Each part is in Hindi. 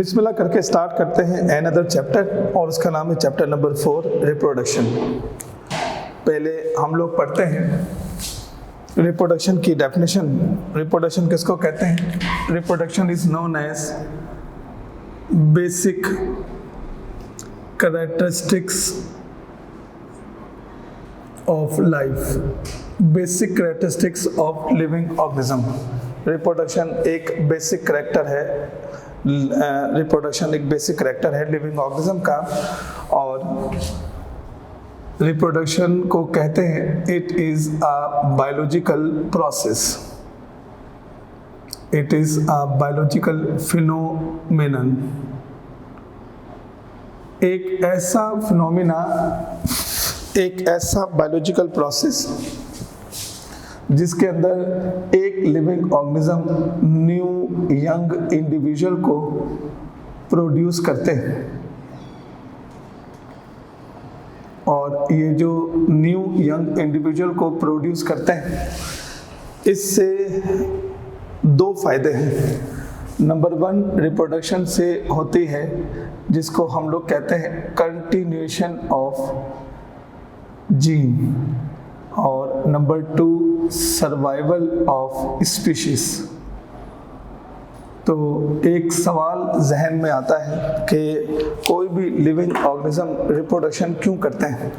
बिस्मिल्लाह करके स्टार्ट करते हैं अनदर चैप्टर और उसका नाम है चैप्टर नंबर 4 रिप्रोडक्शन। पहले हम लोग पढ़ते हैं रिप्रोडक्शन की डेफिनेशन। रिप्रोडक्शन किसको कहते हैं? Reproduction is known as basic characteristics of life, basic characteristics of living organism. Reproduction एक बेसिक करैक्टर है, रिप्रोडक्शन एक बेसिक करैक्टर है लिविंग ऑर्गेनिज्म का, और रिप्रोडक्शन को कहते हैं it is a biological process, it is a biological phenomenon. एक ऐसा फिनोमेना, एक ऐसा बायोलॉजिकल प्रोसेस जिसके अंदर एक living organism new young individual को प्रोड्यूस करते हैं, और ये जो न्यू यंग इंडिविजुअल को प्रोड्यूस करते हैं इससे दो फायदे हैं। नंबर 1 रिप्रोडक्शन से होती है जिसको हम लोग कहते हैं कंटिन्यूएशन ऑफ जीन, और नंबर 2 सर्वाइवल ऑफ स्पीशीज। तो एक सवाल जहन में आता है कि कोई भी लिविंग ऑर्गेनिज्म रिप्रोडक्शन क्यों करते हैं?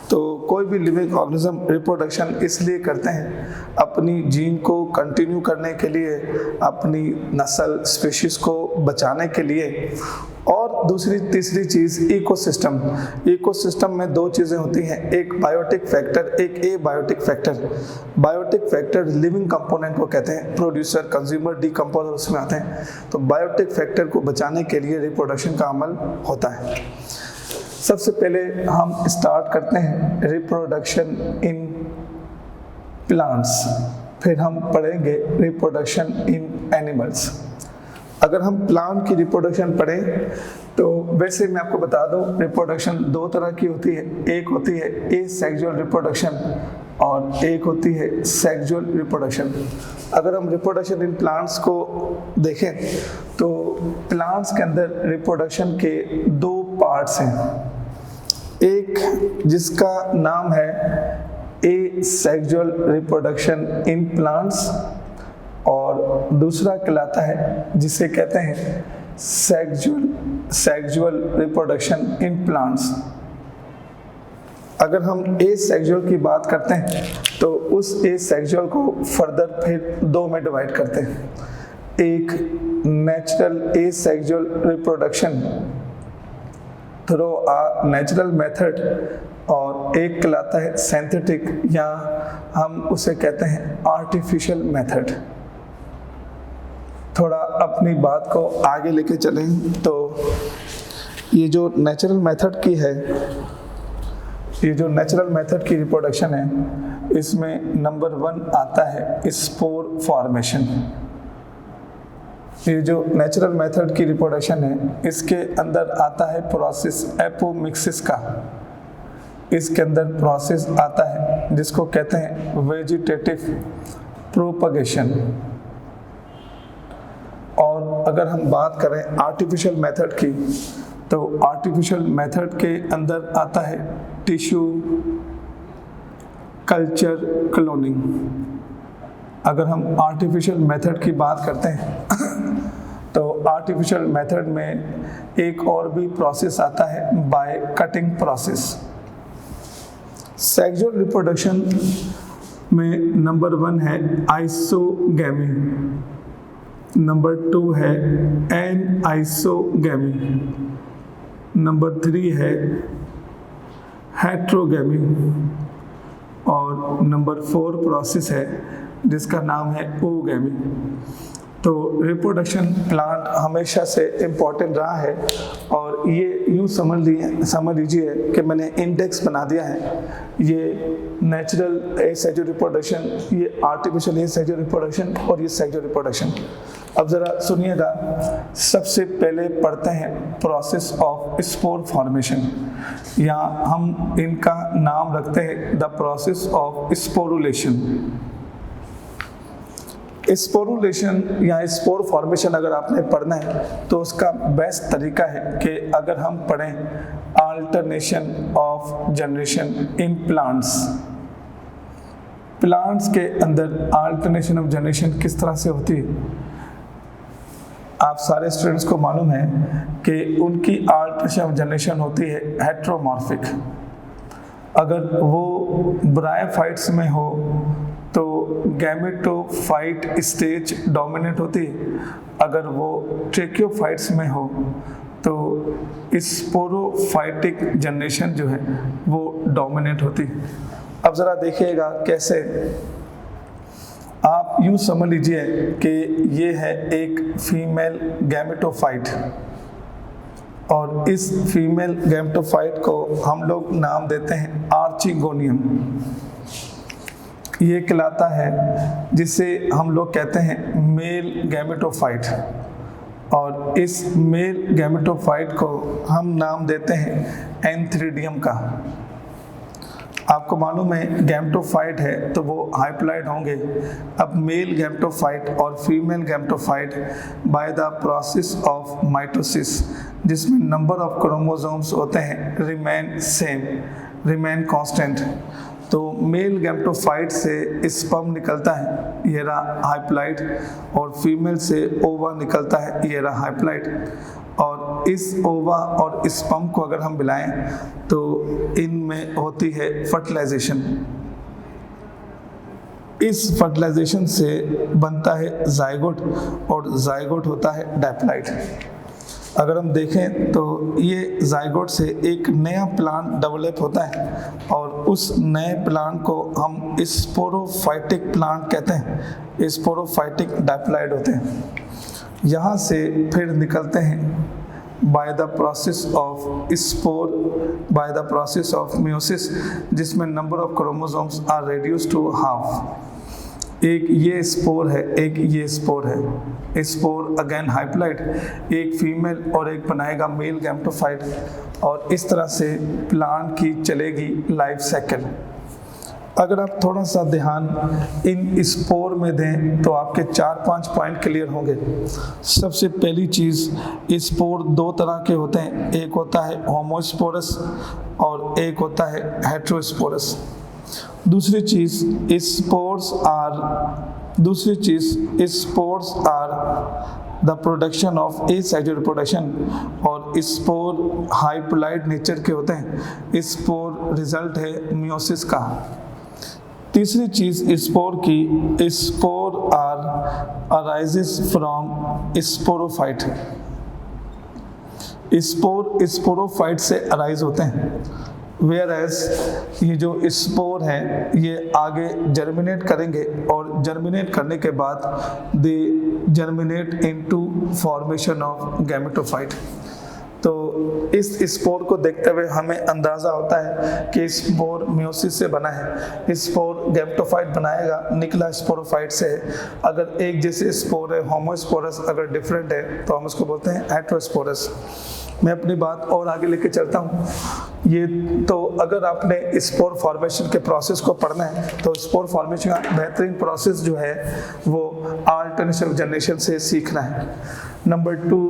तो कोई भी लिविंग ऑर्गेनिज्म रिप्रोडक्शन इसलिए करते हैं अपनी जीन को कंटिन्यू करने के लिए, अपनी नस्ल स्पीशीज को बचाने के लिए, और दूसरी तीसरी चीज़ इकोसिस्टम। इकोसिस्टम में दो चीज़ें होती हैं, एक बायोटिक फैक्टर, एक abiotic factor. Biotic factor living component को कहते हैं, प्रोड्यूसर, कंज्यूमर, डीकम्पोजर उसमें आते हैं। तो बायोटिक फैक्टर को बचाने के लिए रिप्रोडक्शन का अमल होता है। सबसे पहले हम स्टार्ट करते हैं रिप्रोडक्शन इन प्लांट्स, फिर हम पढ़ेंगे रिप्रोडक्शन इन एनिमल्स। अगर हम प्लांट की रिप्रोडक्शन पढ़ें तो वैसे मैं आपको बता दूं रिप्रोडक्शन दो तरह की होती है। एक होती है एसेक्सुअल रिप्रोडक्शन और एक होती है सेक्सुअल रिप्रोडक्शन। अगर हम रिप्रोडक्शन इन प्लांट्स को देखें तो प्लांट्स के अंदर रिप्रोडक्शन के दो पार्ट्स हैं, एक जिसका नाम है एसेक्सुअल रिप्रोडक्शन इन प्लांट्स और दूसरा कहलाता है जिसे कहते हैं सेक्सुअल रिप्रोडक्शन इन प्लांट्स। अगर हम एसेक्सुअल की बात करते हैं तो उस एसेक्सुअल को फर्दर फिर दो में डिवाइड करते हैं, एक natural asexual reproduction through a natural method, और एक कहलाता है सिंथेटिक, या हम उसे कहते हैं आर्टिफिशियल मेथड। थोड़ा अपनी बात को आगे लेके चलें तो ये जो नेचुरल मेथड की है, ये जो नेचुरल मेथड की रिप्रोडक्शन है, इसमें नंबर 1 आता है स्पोर फॉर्मेशन। ये जो नेचुरल मेथड की रिप्रोडक्शन है इसके अंदर आता है प्रोसेस एपोमिक्सिस का। इसके अंदर प्रोसेस आता है जिसको कहते हैं वेजिटेटिव प्रोपगेशन। और अगर हम बात करें आर्टिफिशियल मेथड की तो आर्टिफिशियल मेथड के अंदर आता है टिश्यू कल्चर क्लोनिंग। अगर हम आर्टिफिशियल मेथड की बात करते हैं तो आर्टिफिशियल मेथड में एक और भी प्रोसेस आता है by cutting process. Sexual reproduction में नंबर 1 है आइसोगैमी, नंबर 2 है एनआइसोगैमी, नंबर 3 है हेट्रोगैमी, और नंबर 4 प्रोसेस है जिसका नाम है ओगैमी। तो रिप्रोडक्शन प्लांट हमेशा से इम्पोर्टेंट रहा है, और ये यूँ समझ लीजिए कि मैंने इंडेक्स बना दिया है। ये नेचुरल एसेक्सुअल रिप्रोडक्शन, ये आर्टिफिशियल एसेक्सुअल रिप्रोडक्शन और ये सेक्सुअल रिप्रोडक्शन। अब ज़रा सुनिएगा, सबसे पहले पढ़ते हैं प्रोसेस ऑफ स्पोर फॉर्मेशन, या हम इनका नाम रखते हैं the process of sporulation. Sporulation या स्पोर फॉर्मेशन अगर आपने पढ़ना है तो उसका बेस्ट तरीका है कि अगर हम पढ़ें alternation of generation in plants. Plants के अंदर अल्टरनेशन ऑफ जनरेशन किस तरह से होती है। आप सारे स्टूडेंट्स को मालूम है कि उनकी अल्टरनेशन ऑफ जनरेशन होती है हेटेरोमॉर्फिक। अगर वो ब्रायोफाइट्स में हो तो गैमेटोफाइट स्टेज डोमिनेट होती है, अगर वो ट्रेकियोफाइट्स में हो तो स्पोरोफाइटिक जनरेशन जो है वो डोमिनेट होती है। अब ज़रा देखिएगा कैसे। आप यूँ समझ लीजिए कि ये है एक फीमेल गैमेटोफाइट और इस फीमेल गैमेटोफाइट को हम लोग नाम देते हैं आर्चिगोनियम। ये कहलाता है जिसे हम लोग कहते हैं मेल गैमेटोफाइट और इस मेल गैमेटोफाइट को हम नाम देते हैं एंथ्रीडियम का। आपको मालूम है गैमेटोफाइट है तो वो हाइप्लॉइड होंगे। अब मेल गैमेटोफाइट और female gametophyte bye the process of mitosis, जिसमें नंबर ऑफ क्रोमोसोम्स होते हैं रिमेन सेम, रिमेन कांस्टेंट। तो मेल गैमेटोफाइट से स्पर्म निकलता है, ये रहा हाइप्लॉइड, और फीमेल से ओवा निकलता है, ये रहा हाइप्लॉइड। और इस ओवा और स्पर्म को अगर हम मिलाएं तो इनमें होती है फर्टिलाइजेशन। इस फर्टिलाइजेशन से बनता है जाइगोट और जाइगोट होता है डायप्लॉइड। अगर हम देखें तो ये जाइगोट से एक नया प्लांट डेवलप होता है और उस नए प्लांट को हम स्पोरोफाइटिक प्लांट कहते हैं। स्पोरोफाइटिक डायप्लॉइड होते हैं। यहाँ से फिर निकलते हैं by the process of spore, by the process of meiosis, जिसमें number of chromosomes are reduced to half. एक ये स्पोर है, एक ये स्पोर है। स्पोर अगेन हाइप्लॉइड, एक फीमेल और एक बनाएगा मेल गैमेटोफाइट, और इस तरह से प्लांट की चलेगी लाइफ साइकिल। अगर आप थोड़ा सा ध्यान इन स्पोर में दें तो आपके 4-5 पॉइंट क्लियर होंगे। सबसे पहली चीज़, स्पोर दो तरह के होते हैं, एक होता है होमोस्पोरस और एक होता है हेटेरोस्पोरस। दूसरी चीज़ spores are the production of asexual reproduction, और स्पोर हाइप्लॉइड नेचर के होते हैं। स्पोर रिजल्ट है मियोसिस का। तीसरी चीज़ स्पोर की, spore are arises from sporophyte. Spore sporophyte से अराइज होते हैं, वेयर एज ये जो स्पोर हैं ये आगे जर्मिनेट करेंगे और जर्मिनेट करने के बाद they germinate into formation of gametophyte. तो इस स्पोर को देखते हुए हमें अंदाज़ा होता है कि स्पोर मियोसिस से बना है। स्पोर गैमेटोफाइट बनाएगा, निकला स्पोरोफाइट से है। अगर एक जैसे स्पोर है होमोस्पोरस, अगर डिफरेंट है तो हम उसको बोलते हैं हेटेरोस्पोरस। मैं अपनी बात और आगे लेके चलता हूँ। ये तो अगर आपने स्पोर फॉर्मेशन के प्रोसेस को पढ़ना है तो स्पोर फॉर्मेशन का बेहतरीन प्रोसेस जो है वो अल्टरनेशन जनरेशन से सीखना है। नंबर 2,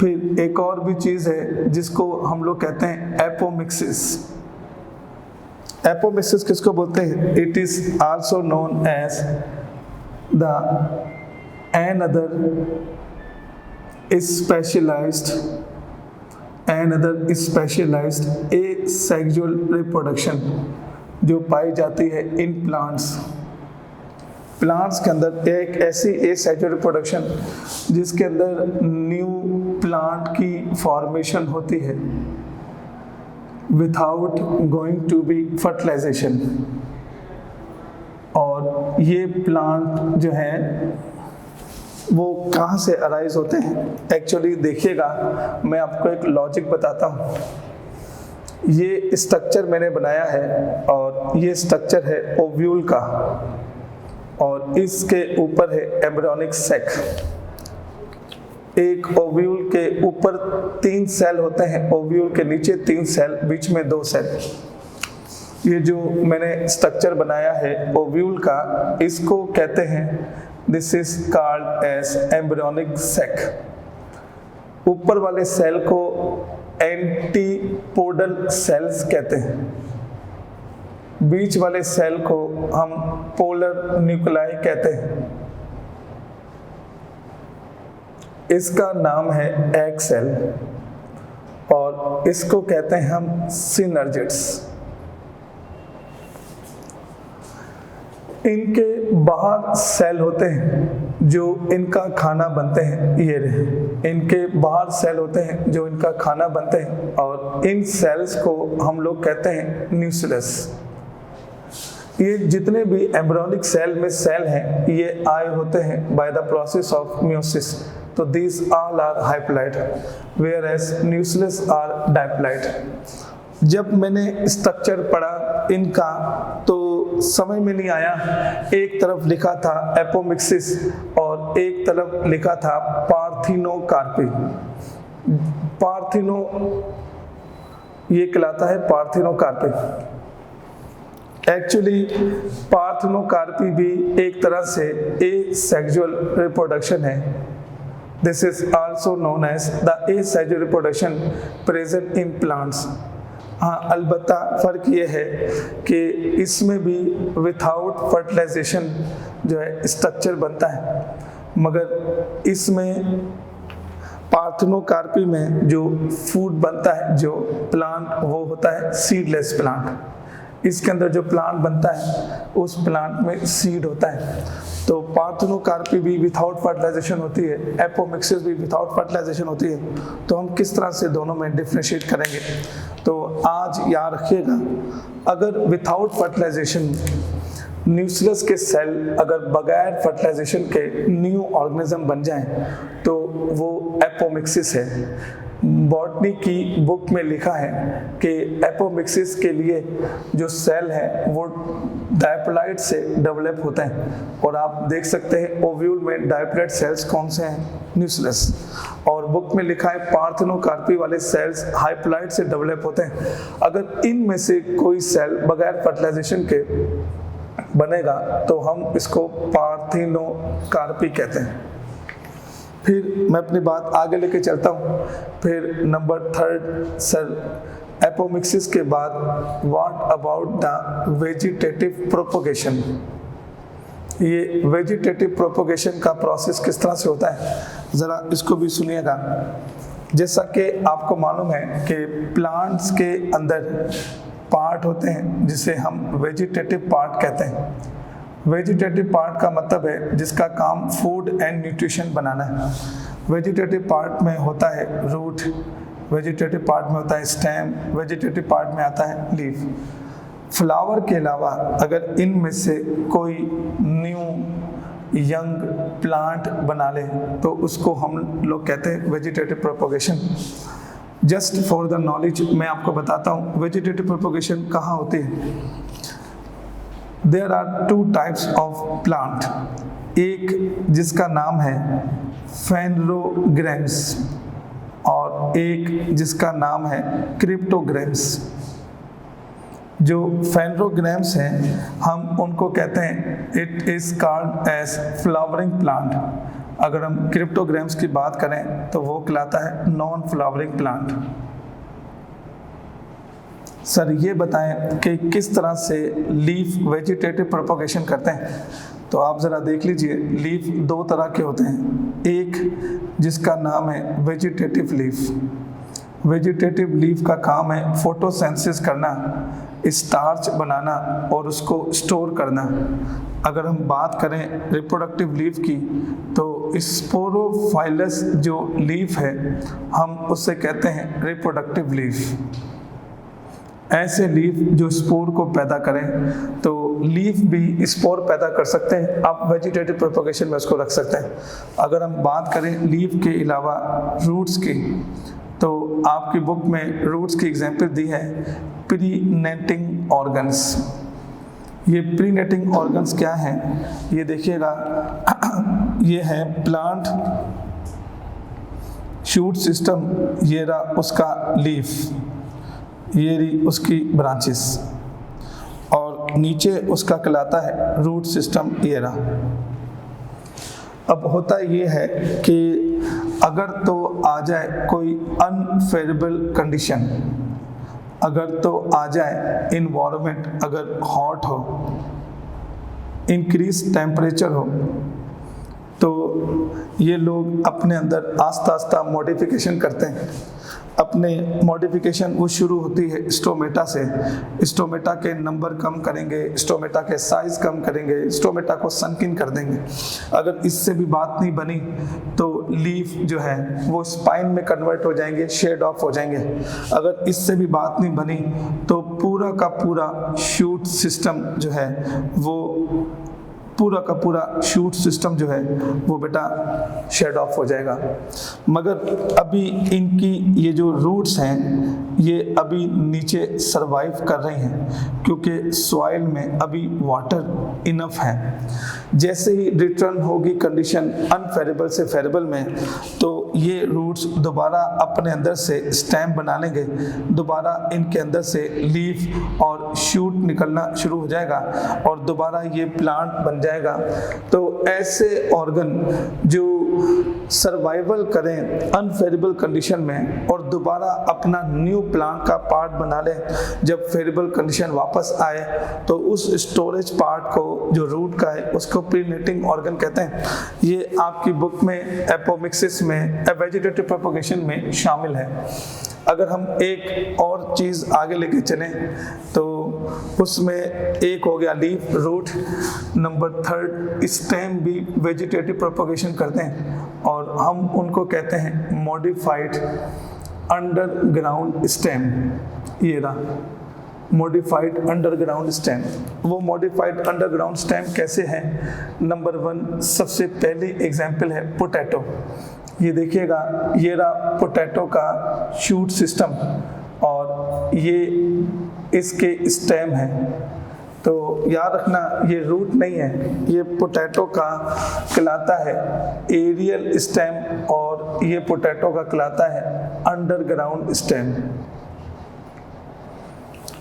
फिर एक और भी चीज़ है जिसको हम लोग कहते हैं एपोमिक्सिस। एपोमिक्सिस किसको बोलते हैं? It is also known as the another specialized asexual reproduction जो पाई जाती है इन प्लांट्स के अंदर। एक ऐसी एसेक्सुअल रिप्रोडक्शन जिसके अंदर न्यू प्लांट की फॉर्मेशन होती है without going to be fertilization. और ये प्लांट जो है वो कहाँ से अराइज होते हैं? एक्चुअली देखिएगा, मैं आपको एक लॉजिक बताता हूँ। ये स्ट्रक्चर मैंने बनाया है और ये स्ट्रक्चर है ओव्यूल का, और इसके ऊपर है एम्ब्रियोनिक सैक। एक ओव्यूल के ऊपर 3 सेल होते हैं, ओव्यूल के नीचे 3 सेल, बीच में 2 सेल। ये जो मैंने स्ट्रक्चर बनाया है ओव्यूल का, इसको कहते हैं this is called as embryonic sac. ऊपर वाले सेल को एंटीपोडल सेल्स कहते हैं, बीच वाले सेल को हम पोलर न्यूक्लियाई कहते हैं। इसका नाम है एग सेल और इसको कहते हैं हम सिनर्जिड्स। इनके बाहर सेल होते हैं जो इनका खाना बनते हैं, ये रहे इनके बाहर सेल होते हैं जो इनका खाना बनते हैं और इन सेल्स को हम लोग कहते हैं न्यूक्लियस। ये जितने भी एम्ब्रियोनिक सेल में सेल हैं ये आए होते हैं by the process of meiosis. तो these all are haploid whereas nucleus are diploid। जब मैंने स्ट्रक्चर पढ़ा इनका तो समझ में नहीं आया, एक तरफ लिखा था एपोमिक्सिस और एक तरफ लिखा था पार्थिनोकार्पी। पार्थिनो ये कहलाता है पार्थिनोकार्पी। एक्चुअली पार्थिनोकार्पी भी एक तरह से एसेक्सुअल रिप्रोडक्शन है। This is also known as the asexual reproduction present in plants। हाँ, अलबत्ता फ़र्क ये है कि इसमें भी विथाउट फर्टिलाइजेशन जो है स्ट्रक्चर बनता है, मगर इसमें पार्थिनोकार्पी में जो फूड बनता है, जो प्लांट, वो होता है सीडलेस प्लांट। इसके अंदर जो प्लांट बनता है उस प्लांट में सीड होता है। तो पार्थिनोकार्पी भी विथआउट फर्टिलाइजेशन होती है, एपोमिक्सिस भी विथआउट फर्टिलाइजेशन होती है। तो हम किस तरह से दोनों में डिफ्रेंशिएट करेंगे? तो आज याद रखिएगा, अगर विथआउट फर्टिलाइजेशन न्यूक्लियस के सेल अगर बगैर फर्टिलाइजेशन के न्यू ऑर्गेनिज्म बन जाएं तो वो एपोमिक्सिस है। बॉटनी की बुक में लिखा है कि एपोमिक्सिस के लिए जो सेल है वो डायप्लॉइड से डेवलप होते हैं और आप देख सकते हैं ओव्यूल में डायप्लॉइड सेल्स कौन से हैं? न्यूक्लियस। और बुक में लिखा है पार्थिनोकार्पी वाले सेल्स हाइप्लॉइड से डेवलप होते हैं। अगर इनमें से कोई सेल बगैर फर्टिलाइजेशन के बनेगा तो हम इसको पार्थिनोकार्पी कहते हैं। फिर मैं अपनी बात आगे लेके चलता हूँ। फिर नंबर 3 सर, एपोमिक्सिस के बाद what about the vegetative propagation? ये वेजिटेटिव प्रोपोगेशन का प्रोसेस किस तरह से होता है, ज़रा इसको भी सुनिएगा। जैसा कि आपको मालूम है कि प्लांट्स के अंदर पार्ट होते हैं जिसे हम वेजिटेटिव पार्ट कहते हैं। वेजिटेटिव पार्ट का मतलब है जिसका काम फूड एंड न्यूट्रिशन बनाना है। वेजिटेटिव पार्ट में होता है रूट, वेजिटेटिव पार्ट में होता है स्टेम, वेजिटेटिव पार्ट में आता है लीफ। फ्लावर के अलावा अगर इनमें से कोई न्यू यंग प्लांट बना ले तो उसको हम लोग कहते हैं vegetative propagation. Just for the knowledge मैं आपको बताता हूँ वेजिटेटिव प्रोपोगेशन कहाँ होती है। There are 2 types of plant। एक जिसका नाम है फेनरोग्राम्स और एक जिसका नाम है क्रिप्टोग्राम्स। जो फेनरोग्राम्स हैं हम उनको कहते हैं it is called as flowering plant. अगर हम क्रिप्टोग्राम्स की बात करें तो वो कहलाता है नॉन फ्लावरिंग प्लांट। सर ये बताएं कि किस तरह से लीफ वेजिटेटिव प्रोपोगेशन करते हैं? तो आप ज़रा देख लीजिए, लीफ 2 तरह के होते हैं। एक जिसका नाम है वेजिटेटिव लीफ। वेजिटेटिव लीफ का काम है फोटोसिंथेसिस करना, स्टार्च बनाना और उसको स्टोर करना। अगर हम बात करें रिप्रोडक्टिव लीफ की तो स्पोरोफाइलस जो लीफ है हम उससे कहते हैं रिप्रोडक्टिव लीफ। ऐसे लीफ जो स्पोर को पैदा करें, तो लीफ भी स्पोर पैदा कर सकते हैं, आप वेजिटेटिव प्रोपोगेशन में उसको रख सकते हैं। अगर हम बात करें लीफ के अलावा रूट्स की, तो आपकी बुक में रूट्स की एग्जांपल दी है प्रीनेटिंग ऑर्गन्स। ये प्रीनेटिंग ऑर्गन्स क्या हैं ये देखिएगा, ये है प्लांट शूट सिस्टम, ये रहा उसका लीफ, ये रही उसकी ब्रांचेस और नीचे उसका कहलाता है रूट सिस्टम। ये रहा अब होता ये है कि अगर तो आ जाए कोई अनफेवरेबल कंडीशन, अगर तो आ जाए इन्वायरमेंट अगर हॉट हो, इंक्रीज टेम्परेचर हो, तो ये लोग अपने अंदर आस्ता आस्ता मॉडिफिकेशन करते हैं। अपने मॉडिफिकेशन वो शुरू होती है स्टोमेटा से। स्टोमेटा के नंबर कम करेंगे, स्टोमेटा के साइज कम करेंगे, स्टोमेटा को संकीर्ण कर देंगे। अगर इससे भी बात नहीं बनी तो लीफ जो है वो स्पाइन में कन्वर्ट हो जाएंगे, शेड ऑफ हो जाएंगे। अगर इससे भी बात नहीं बनी तो पूरा का पूरा शूट सिस्टम जो है वो पूरा का पूरा शूट सिस्टम जो है वो बेटा शेड ऑफ हो जाएगा। मगर अभी इनकी ये जो रूट्स हैं ये अभी नीचे सरवाइव कर रही हैं क्योंकि सॉइल में अभी वाटर इनफ है। जैसे ही रिटर्न होगी कंडीशन अनफेवरेबल से फेवरेबल में, तो ये रूट्स दोबारा अपने अंदर से स्टेम बना लेंगे, दोबारा इनके अंदर से लीफ और शूट निकलना शुरू हो जाएगा और दोबारा ये प्लांट बन जाएगा। तो ऐसे ऑर्गन जो सर्वाइवल करें अनफेवरेबल कंडीशन में और दोबारा अपना न्यू प्लांट का पार्ट बना लें, जब फेवरेबल कंडीशन वापस आए तो उस स्टोरेज पार्ट को जो रूट का है उसको प्रीनेटिंग ऑर्गन कहते हैं। ये आपकी बुक में एपोमिक्सिस में वेजिटेटिव प्रोपगेशन में शामिल है। अगर हम एक और चीज़ आगे लेके चलें तो उसमें एक हो गया लीफ, रूट, नंबर 3 स्टेम भी वेजिटेटिव प्रोपगेशन करते हैं और हम उनको कहते हैं मॉडिफाइड अंडरग्राउंड स्टेम। ये रहा मॉडिफाइड अंडरग्राउंड स्टेम। वो मॉडिफाइड अंडरग्राउंड स्टेम कैसे है? नंबर 1 सबसे पहली एग्जाम्पल है पोटैटो। ये देखिएगा, ये रहा पोटैटो का शूट सिस्टम और ये इसके स्टेम है। तो याद रखना ये रूट नहीं है, ये पोटैटो का कहलाता है एरियल स्टेम और ये पोटैटो का कहलाता है अंडरग्राउंड स्टेम।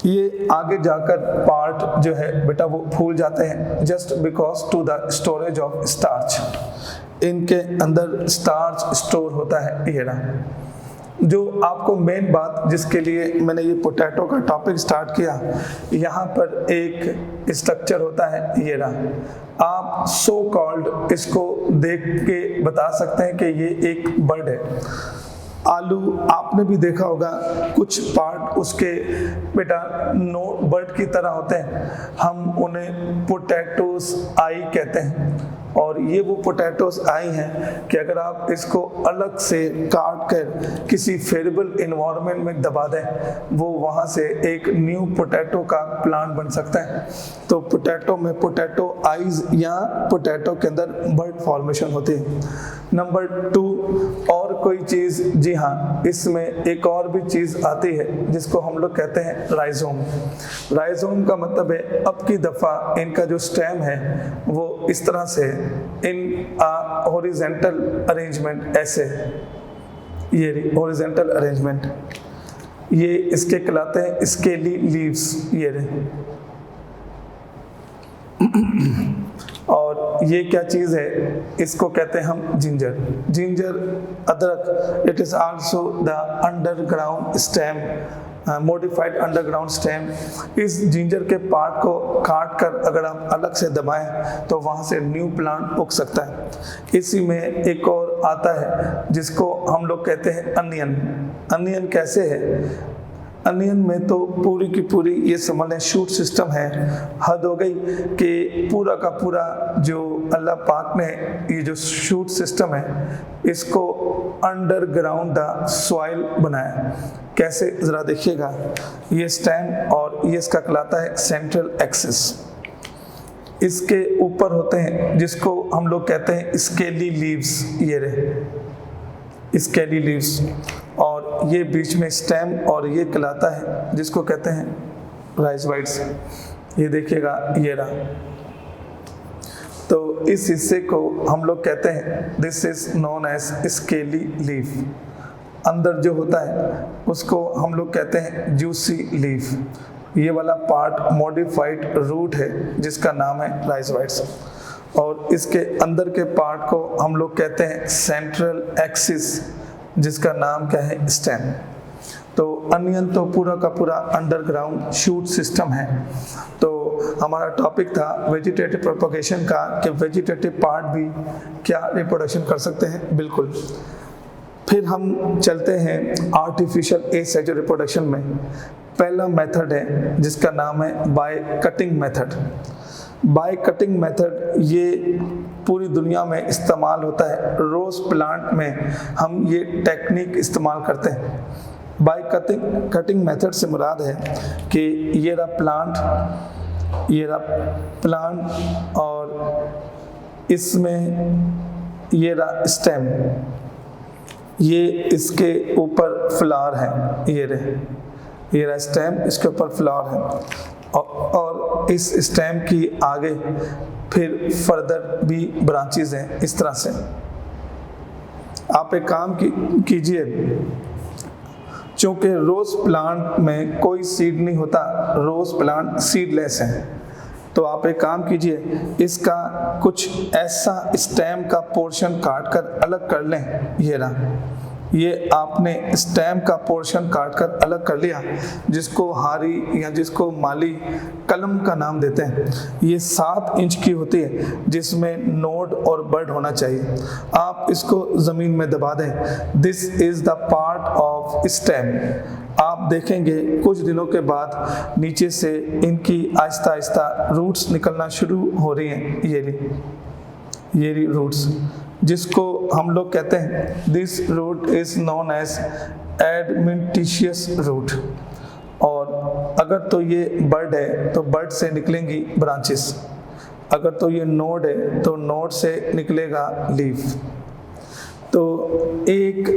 ये आगे जाकर पार्ट जो है बेटा वो फूल जाते हैं just because to the storage of starch. इनके अंदर स्टार्च स्टोर होता है। ये रहा जो आपको मेन बात जिसके लिए मैंने ये पोटैटो का टॉपिक स्टार्ट किया, यहाँ पर एक स्ट्रक्चर होता है। ये रहा, आप सो कॉल्ड इसको देख के बता सकते हैं कि ये एक बर्ड है। आलू आपने भी देखा होगा, कुछ पार्ट उसके बेटा नो बर्ड की तरह होते हैं, हम उन्हें पोटैटोस आई कहते हैं। और ये वो पोटैटोस आई हैं कि अगर आप इसको अलग से काट कर किसी फेवरेबल इन्वायरमेंट में दबा दें, वो वहाँ से एक न्यू पोटैटो का प्लांट बन सकता है। तो पोटैटो में पोटैटो आईज या पोटैटो के अंदर बर्ड फॉर्मेशन होती है। नंबर 2 और कोई चीज़, जी हाँ, इसमें एक और भी चीज़ आती है जिसको हम लोग कहते हैं राइजोम। राइजोम का मतलब है अब की दफ़ा इनका जो स्टेम है वो इस तरह से इन हॉरिजेंटल अरेंजमेंट, ऐसे ये हॉरिजेंटल अरेंजमेंट, ये इसके कहलाते हैं स्केली लीव्स। ये रहे और ये क्या चीज़ है, इसको कहते हैं हम जिंजर। जिंजर अदरक, it is also the underground stem, modified underground stem. इस जिंजर के पार्ट को काट कर अगर आप अलग से दबाएं तो वहाँ से न्यू प्लांट उग सकता है। इसी में एक और आता है जिसको हम लोग कहते हैं अनियन। अनियन कैसे है? अनियन में तो पूरी की पूरी ये समझ लें शूट सिस्टम है। हद हो गई कि पूरा का पूरा जो अल्लाह पाक ने ये जो शूट सिस्टम है इसको अंडरग्राउंड द सॉइल बनाया। कैसे ज़रा देखिएगा, ये स्टेम और ये इसका कहलाता है सेंट्रल एक्सिस। इसके ऊपर होते हैं जिसको हम लोग कहते हैं स्केली लीव्स। ये रहे स्केली लीव्स और ये बीच में स्टेम और ये कहलाता है जिसको कहते हैं राइजोइड्स। ये देखिएगा, ये रहा। तो इस हिस्से को हम लोग कहते हैं this is known as scaly leaf. अंदर जो होता है उसको हम लोग कहते हैं जूसी लीफ। ये वाला पार्ट मॉडिफाइड रूट है जिसका नाम है राइजोइड्स। और इसके अंदर के पार्ट को हम लोग कहते हैं सेंट्रल एक्सिस, जिसका नाम क्या है, स्टेम। तो अनियन तो पूरा का पूरा अंडरग्राउंड शूट सिस्टम है। तो हमारा टॉपिक था वेजिटेटिव प्रोपगेशन का कि वेजिटेटिव पार्ट भी क्या रिप्रोडक्शन कर सकते हैं। बिल्कुल। फिर हम चलते हैं आर्टिफिशियल एसेक्सुअल रिप्रोडक्शन में। पहला मेथड है जिसका नाम है bye cutting method. Bye cutting method ये पूरी दुनिया में इस्तेमाल होता है। रोज प्लांट में हम ये टेक्निक इस्तेमाल करते हैं। बाय कटिंग मेथड से मुराद है कि ये रहा प्लांट और इसमें ये रहा स्टेम, ये इसके ऊपर फ्लावर है, ये रहा स्टेम, इसके ऊपर फ्लावर है और इस स्टेम की आगे फिर फर्दर भी ब्रांचेस हैं। इस तरह से आप एक काम कीजिए, चूंकि रोज प्लांट में कोई सीड नहीं होता, रोज प्लांट सीडलेस है, तो आप एक काम कीजिए, इसका कुछ ऐसा स्टेम का पोर्शन काट कर अलग कर लें। ये आपने स्टेम का पोर्शन काटकर अलग कर लिया, जिसको हारी या जिसको माली कलम का नाम देते हैं। ये 7 इंच की होती है, जिसमें नोड और बड होना चाहिए। आप इसको जमीन में दबा दें। This is the part of stem. आप देखेंगे कुछ दिनों के बाद नीचे से इनकी आहिस्ता आहिस्ता रूट्स निकलना शुरू हो रही हैं। ये रूट्स, जिसको हम लोग कहते हैं, this root is known as adventitious root. और अगर तो ये बर्ड है तो बर्ड से निकलेंगी ब्रांचेस, अगर तो ये नोड है तो नोड से निकलेगा लीफ। तो एक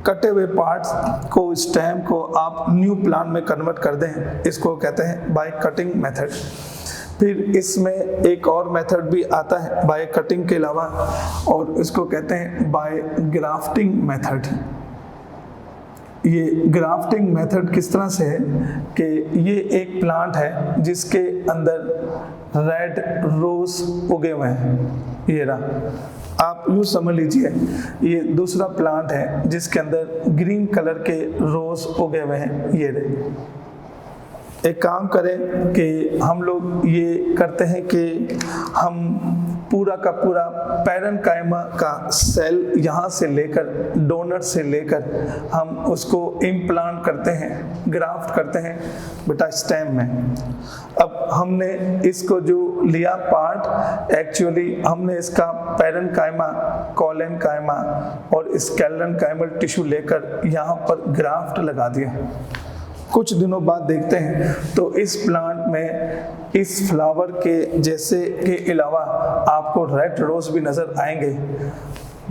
कटे हुए पार्ट्स को, स्टेम को आप न्यू प्लांट में कन्वर्ट कर दें, इसको कहते हैं बाय कटिंग मेथड। फिर इसमें एक और मेथड भी आता है बाय कटिंग के अलावा, और इसको कहते हैं बाय ग्राफ्टिंग मेथड। ये ग्राफ्टिंग मेथड किस तरह से है कि ये एक प्लांट है जिसके अंदर रेड रोज उगे हुए हैं। ये रहा, आप यूँ समझ लीजिए, ये दूसरा प्लांट है जिसके अंदर ग्रीन कलर के रोज उगे हुए हैं। ये रहे। एक काम करें कि हम लोग ये करते हैं कि हम पूरा का पूरा पैरेन्काइमा का सेल यहाँ से लेकर, डोनर से लेकर, हम उसको इम्प्लांट करते हैं, ग्राफ्ट करते हैं बेटा स्टेम में। अब हमने इसको जो लिया पार्ट, एक्चुअली हमने इसका पैरेन्काइमा, कॉलेन्काइमा और स्केलेन्काइमल टिश्यू लेकर यहाँ पर ग्राफ्ट लगा दिया। कुछ दिनों बाद देखते हैं तो इस प्लांट में इस फ्लावर के जैसे के अलावा आपको रेड रोज भी नजर आएंगे।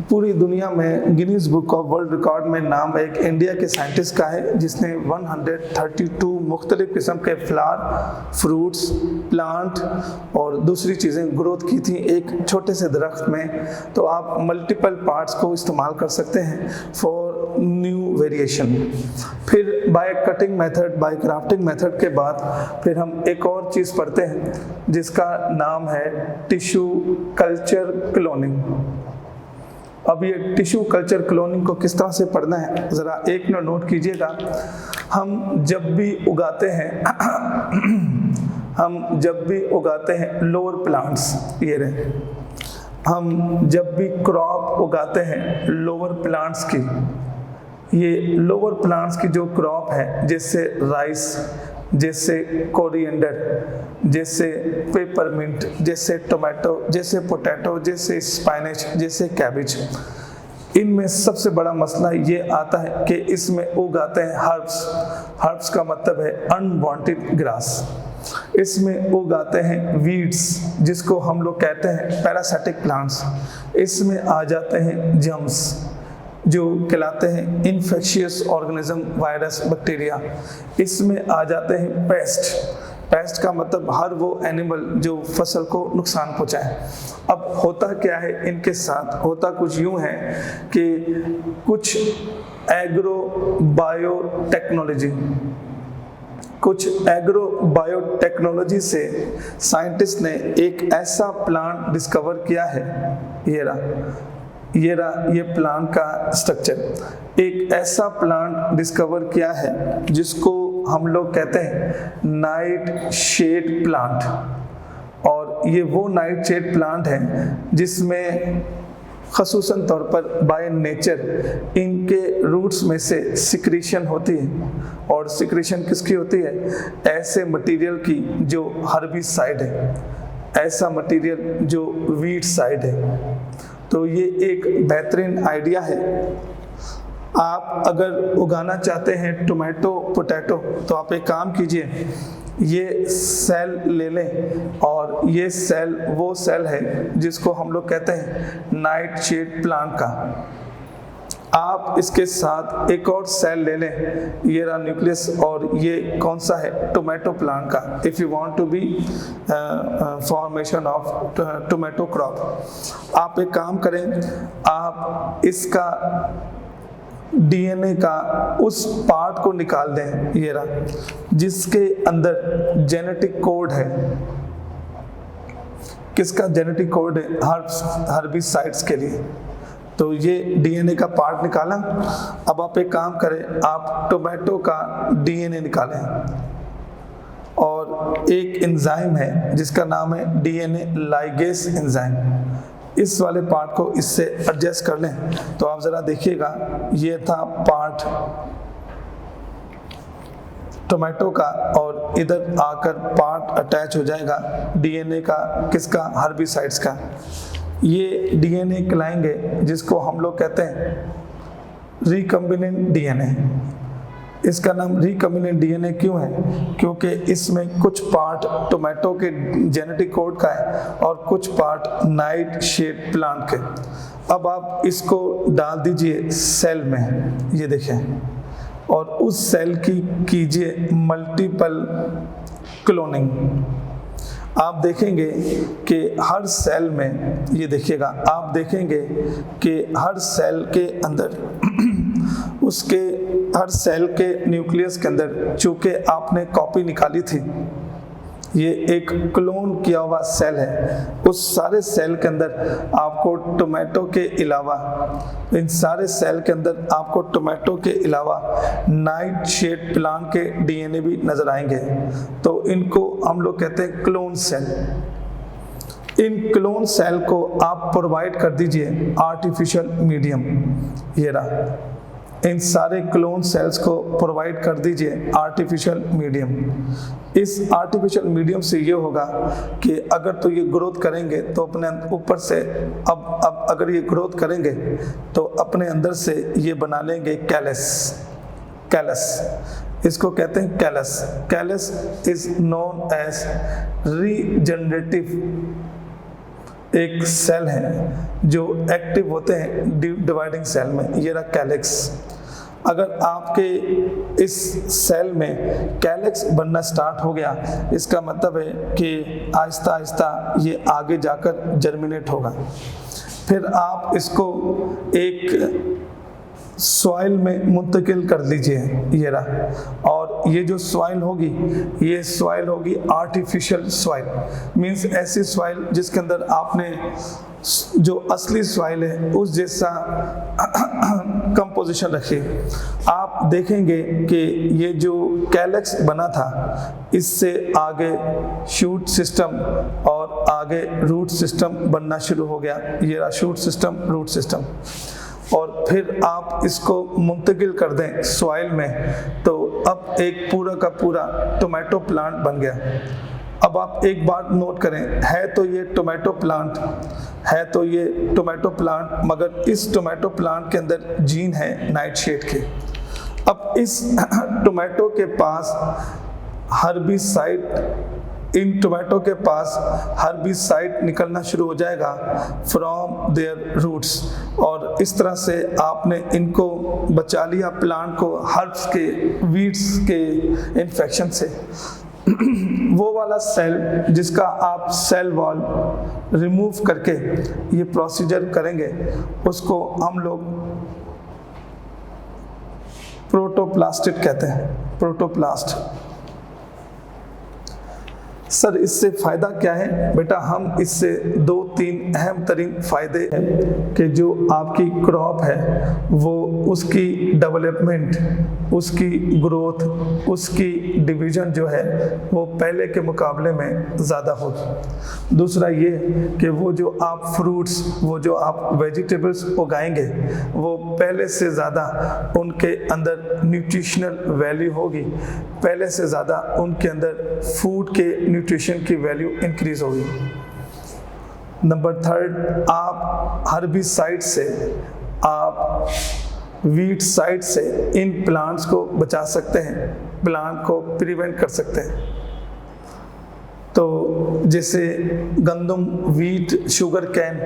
पूरी दुनिया में Guinness book of world record में नाम एक इंडिया के साइंटिस्ट का है, जिसने 132 मुख्तलिफ किस्म के फ्लावर, फ्रूट्स, प्लांट और दूसरी चीज़ें ग्रोथ की थी एक छोटे से दरख्त में। तो आप मल्टीपल पार्ट्स को इस्तेमाल कर सकते हैं फॉर न्यू वेरिएशन। फिर by cutting method, by grafting method के बाद फिर हम एक और चीज़ पढ़ते हैं जिसका नाम है टिश्यू कल्चर क्लोनिंग। अब ये टिश्यू कल्चर क्लोनिंग को किस तरह से पढ़ना है, ज़रा एक मिनट नोट कीजिएगा। हम जब भी उगाते हैं लोअर प्लांट्स, ये रहे, हम जब भी क्रॉप उगाते हैं लोअर प्लांट्स की, ये लोअर प्लांट्स की जो क्रॉप है, जैसे राइस, जैसे कोरिएंडर, जैसे पेपरमिंट, जैसे टोमेटो, जैसे पोटैटो, जैसे स्पाइनच, जैसे कैबिज, इनमें सबसे बड़ा मसला ये आता है कि इसमें उगाते हैं हर्ब्स। हर्ब्स का मतलब है अनवांटेड ग्रास। इसमें उगाते हैं वीड्स, जिसको हम लोग कहते हैं पैरासिटिक प्लांट्स। इसमें आ जाते हैं जर्म्स, जो कहलाते हैं इन्फेक्शियस ऑर्गेनिज्म, वायरस, बैक्टीरिया। इसमें आ जाते हैं पेस्ट। पेस्ट का मतलब हर वो एनिमल जो फसल को नुकसान पहुंचाए। अब होता क्या है इनके साथ, होता कुछ यूं है कि कुछ एग्रो बायो टेक्नोलॉजी, कुछ एग्रो बायोटेक्नोलॉजी से साइंटिस्ट ने एक ऐसा प्लांट डिस्कवर किया है, ये प्लांट का स्ट्रक्चर, एक ऐसा प्लांट डिस्कवर किया है जिसको हम लोग कहते हैं नाइट शेड प्लांट। और ये वो नाइट शेड प्लांट है जिसमें ख़ुसूसन तौर पर बाय नेचर इनके रूट्स में से सिक्रीशन होती है। और सिक्रीशन किसकी होती है? ऐसे मटेरियल की जो हर्बिसाइड है, ऐसा मटेरियल जो वीडसाइड है। तो ये एक बेहतरीन आइडिया है। आप अगर उगाना चाहते हैं टोमेटो पोटैटो, तो आप एक काम कीजिए, ये सेल ले लें, और ये सेल वो सेल है जिसको हम लोग कहते हैं नाइट शेड प्लांट का। आप इसके साथ एक और सेल ले लें, ये रहा न्यूक्लियस, और ये कौन सा है? टोमेटो प्लांट का। If you want to be formation of tomato crop, आप एक काम करें, आप इसका डीएनए का उस पार्ट को निकाल दें, ये रहा, जिसके अंदर जेनेटिक कोड है। किसका जेनेटिक कोड है? हर्बिसाइड्स के लिए। तो ये डीएनए का पार्ट निकाला। अब आप एक काम करें, आप टोमेटो का डीएनए निकालें, और एक एंजाइम है जिसका नाम है डीएनए लाइगेस एंजाइम। इस वाले पार्ट को इससे एडजस्ट कर लें। तो आप ज़रा देखिएगा, ये था पार्ट टोमेटो का, और इधर आकर पार्ट अटैच हो जाएगा डीएनए का। किसका? हर्बिसाइड्स का। ये डीएनए कहलाएंगे जिसको हम लोग कहते हैं रिकम्बिनेंट डीएनए। इसका नाम रिकम्बिनेंट डीएनए क्यों है? क्योंकि इसमें कुछ पार्ट टोमेटो के जेनेटिक कोड का है और कुछ पार्ट नाइट शेड प्लांट के। अब आप इसको डाल दीजिए सेल में, ये देखें, और उस सेल की कीजिए मल्टीपल क्लोनिंग। आप देखेंगे कि हर सेल में, ये देखिएगा, आप देखेंगे कि हर सेल के अंदर उसके हर सेल के न्यूक्लियस के अंदर, चूंकि आपने कॉपी निकाली थी, ये एक क्लोन किया हुआ सेल है। उस सारे सेल के अंदर आपको टोमेटो के अलावा, इन सारे सेल के अंदर आपको टोमेटो के अलावा नाइट शेड प्लांट के डीएनए भी नजर आएंगे। तो इनको हम लोग कहते हैं क्लोन सेल। इन क्लोन सेल को आप प्रोवाइड कर दीजिए आर्टिफिशियल मीडियम, ये रहा, इन सारे क्लोन सेल्स को प्रोवाइड कर दीजिए आर्टिफिशियल मीडियम। इस आर्टिफिशियल मीडियम से ये होगा कि अगर तो ये ग्रोथ करेंगे तो अपने ऊपर से, अब अगर ये ग्रोथ करेंगे तो अपने अंदर से ये बना लेंगे कैलस। इसको कहते हैं callus. Callus is known as regenerative एक सेल है जो एक्टिव होते हैं डिवाइडिंग सेल में, ये रहा कैलेक्स। अगर आपके इस सेल में कैलेक्स बनना स्टार्ट हो गया, इसका मतलब है कि आहिस्ता आहिस्ता ये आगे जाकर जर्मिनेट होगा। फिर आप इसको एक सॉइल में मुंतकिल कर लीजिए, ये रहा, और ये जो सॉइल होगी, ये सॉइल होगी आर्टिफिशियल सॉइल। मींस ऐसी सॉइल जिसके अंदर आपने जो असली सॉइल है उस जैसा कंपोजिशन रखी। आप देखेंगे कि ये जो कैलेक्स बना था, इससे आगे शूट सिस्टम और आगे रूट सिस्टम बनना शुरू हो गया। ये रहा शूट सिस्टम, रूट सिस्टम। और फिर आप इसको मुंतकिल कर दें सॉइल में, तो अब एक पूरा का पूरा टोमेटो प्लांट बन गया। अब आप एक बात नोट करें, है तो ये टोमेटो प्लांट, मगर इस टोमेटो प्लांट के अंदर जीन है नाइट शेड के। अब इस टोमेटो के पास इन टोमेटो के पास हर्बिसाइड निकलना शुरू हो जाएगा फ्रॉम देयर रूट्स, और इस तरह से आपने इनको बचा लिया, प्लांट को हर्ब्स के, वीड्स के इन्फेक्शन से। वो वाला सेल जिसका आप सेल वॉल रिमूव करके ये प्रोसीजर करेंगे, उसको हम लोग प्रोटोप्लास्ट कहते हैं, प्रोटोप्लास्ट। सर इससे फ़ायदा क्या है? बेटा हम इससे 2-3 अहम तरीन फ़ायदे हैं कि जो आपकी क्रॉप है वो उसकी डेवलपमेंट, उसकी ग्रोथ, उसकी डिवीज़न जो है वो पहले के मुकाबले में ज़्यादा होगी। दूसरा ये कि वो जो आप फ्रूट्स, वो जो आप वेजिटेबल्स उगाएंगे वो पहले से ज़्यादा उनके अंदर न्यूट्रिशनल वैल्यू होगी, पहले से ज़्यादा उनके अंदर फूड के न्यूट्रिशन की वैल्यू इंक्रीज होगी। नंबर 3, आप हर्बिसाइड से, आप वीड साइड से इन प्लांट्स को बचा सकते हैं, प्लांट को प्रिवेंट कर सकते हैं। तो जैसे गंदम, वीट, शुगर कैन,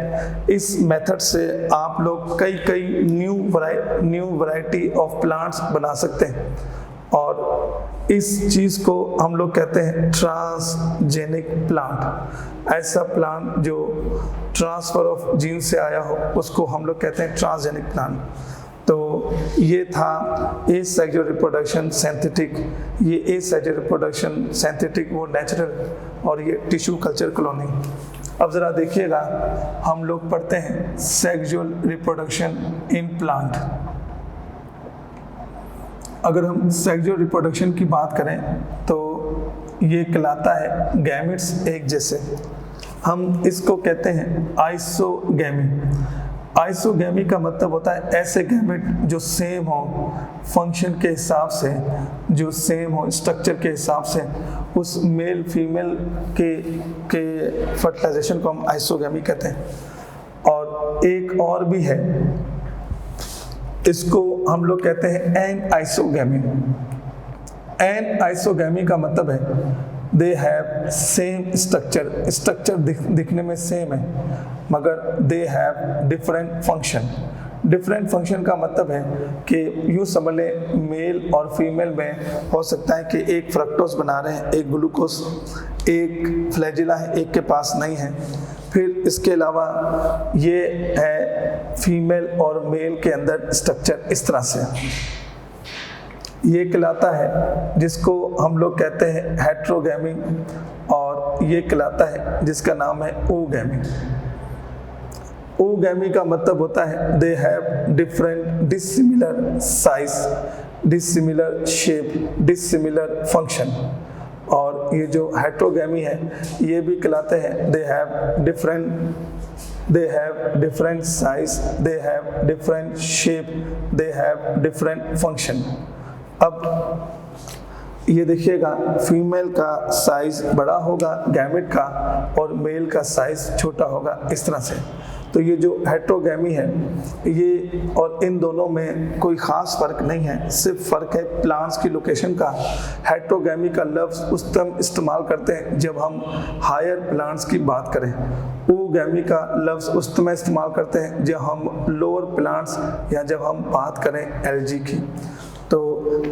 इस मेथड से आप लोग कई न्यू वैरायटी ऑफ प्लांट्स बना सकते हैं और इस चीज़ को हम लोग कहते हैं ट्रांसजेनिक प्लांट। ऐसा प्लांट जो ट्रांसफ़र ऑफ जीन से आया हो उसको हम लोग कहते हैं ट्रांसजेनिक प्लांट। तो ये था एसेक्सुअल रिप्रोडक्शन सिंथेटिक, ये एसेक्सुअल रिप्रोडक्शन सिंथेटिक वो नेचुरल, और ये टिश्यू कल्चर क्लोनिंग। अब ज़रा देखिएगा, हम लोग पढ़ते हैं सेक्सुअल रिप्रोडक्शन इन प्लांट। अगर हम सेक्सुअल रिप्रोडक्शन की बात करें तो ये कहलाता है गैमेट्स एक जैसे, हम इसको कहते हैं आइसोगैमी। आइसोगैमी का मतलब होता है ऐसे गैमेट जो सेम हो फंक्शन के हिसाब से, जो सेम हो स्ट्रक्चर के हिसाब से, उस मेल फीमेल के फर्टिलाइजेशन को हम आइसोगैमी कहते हैं। और एक और भी है, इसको हम लोग कहते हैं एन आइसोगैमी। एन आइसोगैमी का मतलब है दे हैव सेम स्ट्रक्चर दिखने में सेम है मगर they have different function. Different function का मतलब है कि यूँ समझ लें मेल और फीमेल में हो सकता है कि एक फ्रक्टोज बना रहे हैं, एक ग्लूकोज, एक फ्लैजिला है, एक के पास नहीं है। फिर इसके अलावा ये है फीमेल और मेल के अंदर स्ट्रक्चर इस तरह से, ये कहलाता है जिसको हम लोग कहते हैं हेट्रोगैमी, और ये कहलाता है जिसका नाम है ओगैमी। ओगैमी का मतलब होता है they have different dissimilar size, dissimilar shape, dissimilar function. और ये जो हेट्रोगैमी है ये भी कहलाते हैं they have different size, they have different shape, they have different function. अब ये देखिएगा, फीमेल का साइज बड़ा होगा गैमेट का और मेल का साइज छोटा होगा इस तरह से। तो ये जो हेट्रोगैमी है ये और इन दोनों में कोई ख़ास फ़र्क नहीं है, सिर्फ फ़र्क है प्लांट्स की लोकेशन का। हेट्रोगैमी का लफ्ज़ उस टाइम इस्तेमाल करते हैं जब हम हायर प्लांट्स की बात करें, ओगैमी का लफ्ज़ उस समय इस्तेमाल करते हैं जब हम लोअर प्लांट्स या जब हम बात करें एल्गी की। तो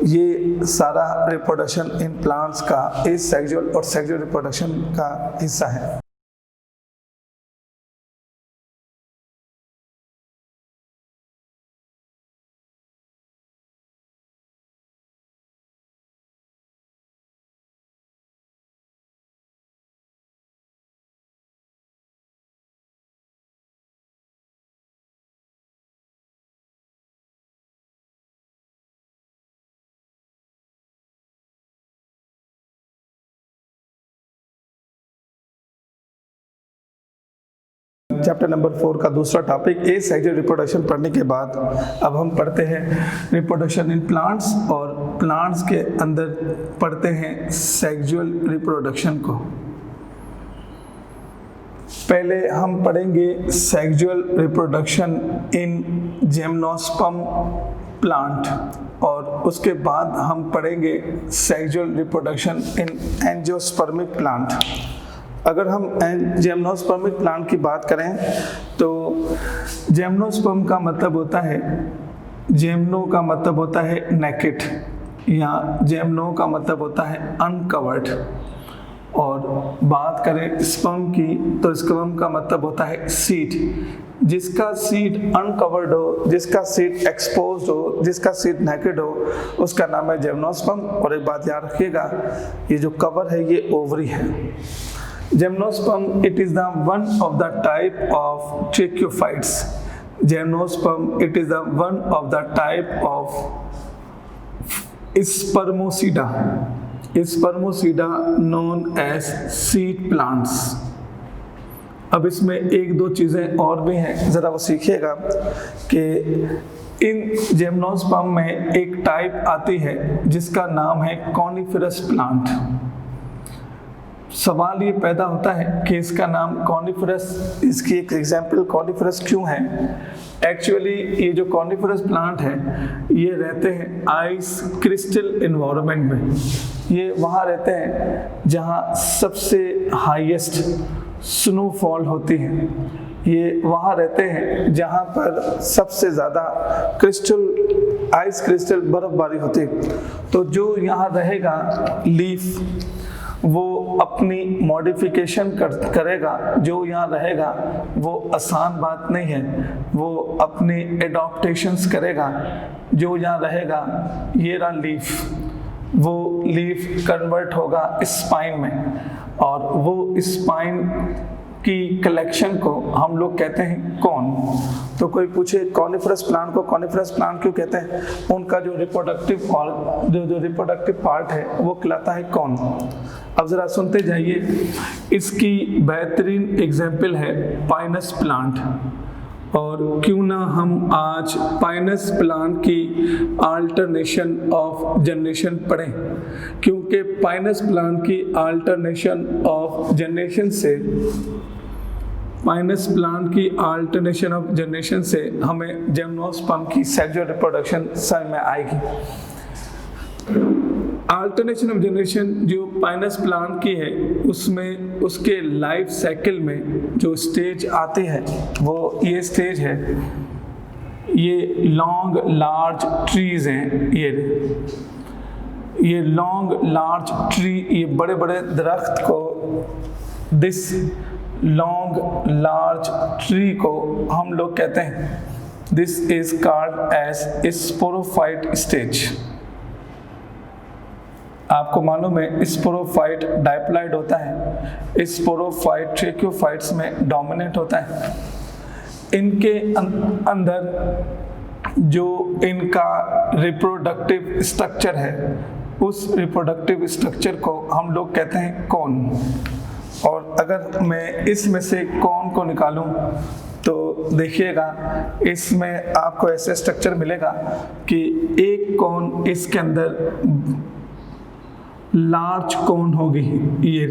ये सारा रिप्रोडक्शन इन प्लांट्स का एसेक्सुअल और सेक्सुअल रिप्रोडक्शन का हिस्सा है। चैप्टर नंबर 4 का दूसरा टॉपिक एसेक्सुअल रिप्रोडक्शन पढ़ने के बाद अब हम पढ़ते हैं रिप्रोडक्शन इन प्लांट्स, और प्लांट्स के अंदर पढ़ते हैं सेक्सुअल रिप्रोडक्शन को। पहले हम पढ़ेंगे sexual reproduction in gymnosperm plant, और उसके बाद हम पढ़ेंगे sexual reproduction in angiospermic plant. अगर हम जिम्नोस्पर्मिक प्लांट की बात करें तो जिम्नोस्पर्म का मतलब होता है, जिम्नो का मतलब होता है नेकेड, या जिम्नो का मतलब होता है अनकवर्ड। और बात करें स्पर्म की तो स्पर्म का मतलब होता है सीड। जिसका सीड अनकवर्ड हो, जिसका सीड एक्सपोज्ड हो, जिसका सीड नेकेड हो, उसका नाम है जिम्नोस्पर्म। और एक बात याद रखिएगा, ये जो कवर है ये ओवरी है। Gymnosperm it is the one of the type of tracheophytes. Gymnosperm it is the one of the type of spermopsida, spermopsida known as seed plants. अब इसमें एक दो चीज़ें और भी हैं, ज़रा वो सीखिएगा कि इन जिम्नोस्पर्म में एक टाइप आती है जिसका नाम है कॉनिफेरस प्लांट। सवाल ये पैदा होता है कि इसका नाम कॉनिफेरस, इसकी एक एग्जाम्पल कॉनिफेरस क्यों है। एक्चुअली ये जो कॉनिफेरस प्लांट है ये रहते हैं आइस क्रिस्टल इन्वायरमेंट में। ये वहाँ रहते हैं जहाँ सबसे हाईएस्ट स्नोफॉल होती है। ये वहाँ रहते हैं जहाँ पर सबसे ज़्यादा क्रिस्टल आइस क्रिस्टल बर्फबारी होती है। तो जो यहाँ रहेगा लीफ वो अपनी मॉडिफिकेशन करेगा, जो यहाँ रहेगा वो आसान बात नहीं है, वो अपनी एडॉप्टेशंस करेगा। जो यहाँ रहेगा ये रहा लीफ, वो लीफ कन्वर्ट होगा स्पाइन में, और वो स्पाइन की कलेक्शन को हम लोग कहते हैं कॉन। तो कोई पूछे कॉनिफेरस प्लांट को कॉनिफेरस प्लांट क्यों कहते हैं, उनका जो रिप्रोडक्टिव और जो रिप्रोडक्टिव पार्ट है वो कहलाता है कॉन। अब ज़रा सुनते जाइए, इसकी बेहतरीन एग्जाम्पल है पाइनस प्लांट। और क्यों ना हम आज पाइनस प्लांट की अल्टरनेशन ऑफ जनरेशन पढ़ें, क्योंकि पाइनस प्लांट की अल्टरनेशन ऑफ जनरेशन से पाइनस प्लांट की अल्टरनेशन ऑफ जनरेशन से हमें जिम्नोस्पर्म की सेक्सुअल रिप्रोडक्शन समझ में आएगी। अल्टरनेशन ऑफ जनरेशन जो पाइनस प्लांट की है उसमें उसके लाइफ साइकिल में जो स्टेज आती है वो ये स्टेज है। ये लॉन्ग लार्ज ट्रीज हैं, ये लॉन्ग लार्ज ट्री, ये बड़े बड़े दरख्त को, दिस लॉन्ग लार्ज ट्री को हम लोग कहते हैं, this is called as sporophyte stage. आपको मालूम है स्पोरोफाइट डाइप्लॉइड होता है, स्पोरोफाइट ट्रैकियोफाइट्स में डोमिनेट होता है। इनके अंदर जो इनका रिप्रोडक्टिव स्ट्रक्चर है उस रिप्रोडक्टिव स्ट्रक्चर को हम लोग कहते हैं कॉन। और अगर मैं इसमें से कॉन को निकालूं तो देखिएगा इसमें आपको ऐसे स्ट्रक्चर मिलेगा कि एक कॉन इसके अंदर लार्ज कॉन होगी ये,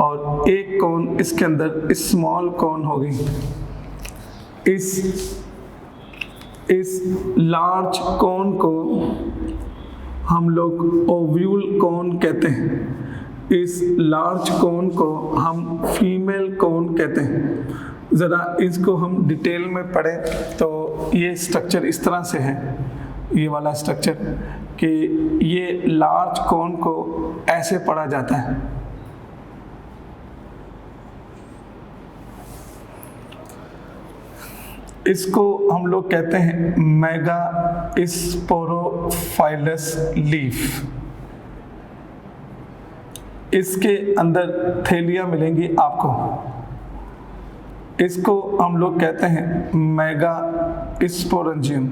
और एक कॉन इसके अंदर स्मॉल कॉन होगी। इस लार्ज कॉन को हम लोग ओव्यूल कॉन कहते हैं, इस लार्ज कॉन को हम फीमेल कॉन कहते हैं। ज़रा इसको हम डिटेल में पढ़ें तो ये स्ट्रक्चर इस तरह से है, ये वाला स्ट्रक्चर, कि ये लार्ज कॉन को ऐसे पढ़ा जाता है। इसको हम लोग कहते हैं मेगा स्पोरोफाइलस लीफ। इसके अंदर थैलियां मिलेंगी आपको, इसको हम लोग कहते हैं मेगा स्पोरेंजियम।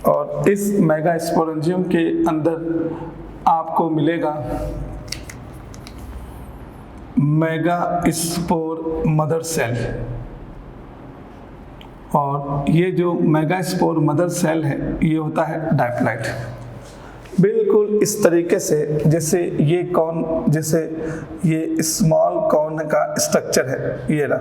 और इस मेगा स्पोरेंजियम के अंदर आपको मिलेगा मेगा स्पोर मदर सेल। और ये जो मेगा स्पोर मदर सेल है ये होता है डाइप्लॉइड। बिल्कुल इस तरीके से जैसे ये कॉन, जैसे ये स्मॉल कॉन का स्ट्रक्चर है ये रहा,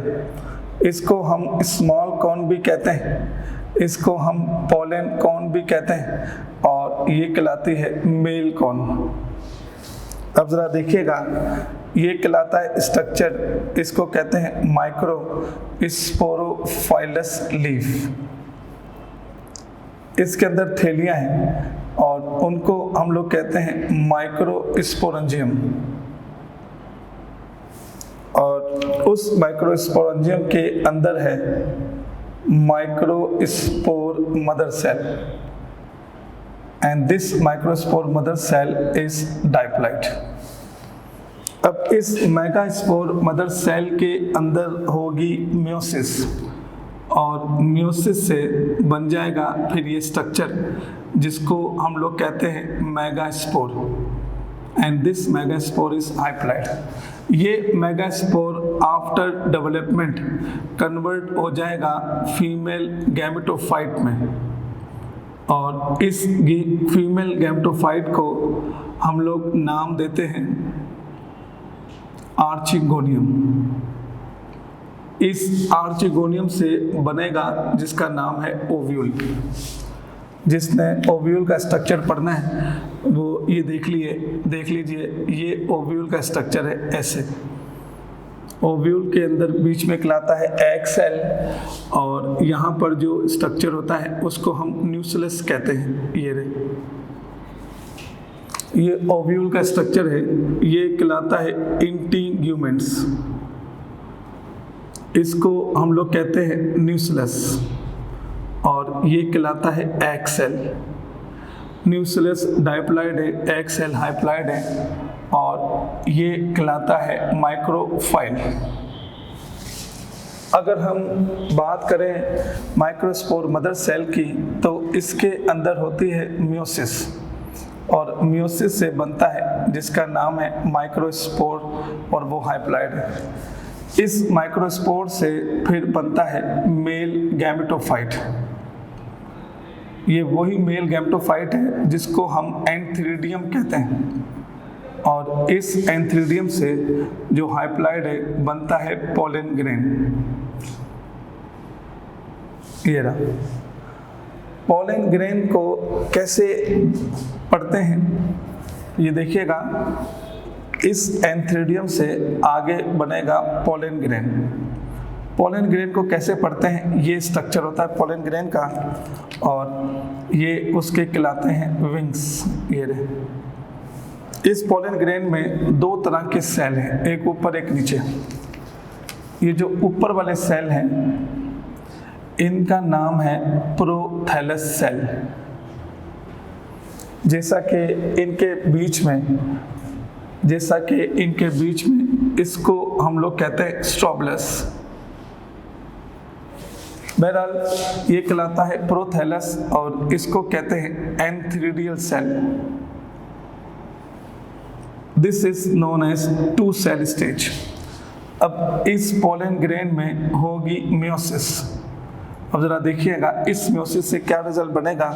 इसको हम स्मॉल कॉन भी कहते हैं, इसको हम पोलन कॉन भी कहते हैं, और ये कहलाती है मेल कॉन। अब ज़रा देखिएगा ये कहलाता है स्ट्रक्चर, इसको कहते हैं माइक्रो स्पोरोफाइलस लीफ। इसके अंदर थैलियां हैं और उनको हम लोग कहते हैं माइक्रो स्पोरेंजियम। और उस माइक्रोस्पोरेंजियम के अंदर है microspore mother cell, and this microspore mother cell is diploid. अब इस मेगास्पोर मदर सेल के अंदर होगी मियोसिस, और मियोसिस से बन जाएगा फिर ये स्ट्रक्चर जिसको हम लोग कहते हैं megaspore, and this megaspore is haploid. ये मेगास्पोर आफ्टर डेवलपमेंट कन्वर्ट हो जाएगा फीमेल गैमेटोफाइट में, और इस फीमेल गैमेटोफाइट को हम लोग नाम देते हैं आर्चिगोनियम। इस आर्चिगोनियम से बनेगा जिसका नाम है ओव्यूल। जिसने ओव्यूल का स्ट्रक्चर पढ़ना है वो ये देख लीजिए, ये ओव्यूल का स्ट्रक्चर है ऐसे। ओव्यूल के अंदर बीच में कहलाता है एग सेल, और यहाँ पर जो स्ट्रक्चर होता है उसको हम न्यूक्लियस कहते हैं। ये ओव्यूल का स्ट्रक्चर है, ये कहलाता है इंटीग्यूमेंट्स, इसको हम लोग कहते हैं न्यूक्लियस, और ये कहलाता है एग सेल। न्यूक्लियस डाइप्लॉइड है, एग सेल हाइप्लॉइड है, और ये कहलाता है माइक्रोफाइल। अगर हम बात करें माइक्रोस्पोर मदर सेल की, तो इसके अंदर होती है मियोसिस, और मियोसिस से बनता है जिसका नाम है माइक्रोस्पोर, और वो हाइप्लॉइड है। इस माइक्रोस्पोर से फिर बनता है मेल गैमेटोफाइट। ये वही मेल गैमेटोफाइट है जिसको हम एंथ्रीडियम कहते हैं, और इस एंथ्रीडियम से जो हाइप्लॉइड है बनता है पोलन ग्रेन। ये रहा। पोलन ग्रेन को कैसे पढ़ते हैं ये देखिएगा, इस एंथ्रीडियम से आगे बनेगा पोलन ग्रेन। पोलन ग्रेन को कैसे पढ़ते हैं, ये स्ट्रक्चर होता है पोलन ग्रेन का, और ये उसके कहलाते हैं विंग्स। ये रहे। इस पोलन ग्रेन में दो तरह के सेल हैं, एक ऊपर एक नीचे। ये जो ऊपर वाले सेल हैं इनका नाम है प्रोथैलस सेल। जैसा कि इनके बीच में इसको हम लोग कहते हैं स्ट्रोबलस। बहरहाल ये कहलाता है प्रोथैलस, और इसको कहते हैं antheridial cell. This is known as two cell stage. अब इस पोलन ग्रेन में होगी मियोसिस। अब जरा देखिएगा इस मियोसिस से क्या रिजल्ट बनेगा।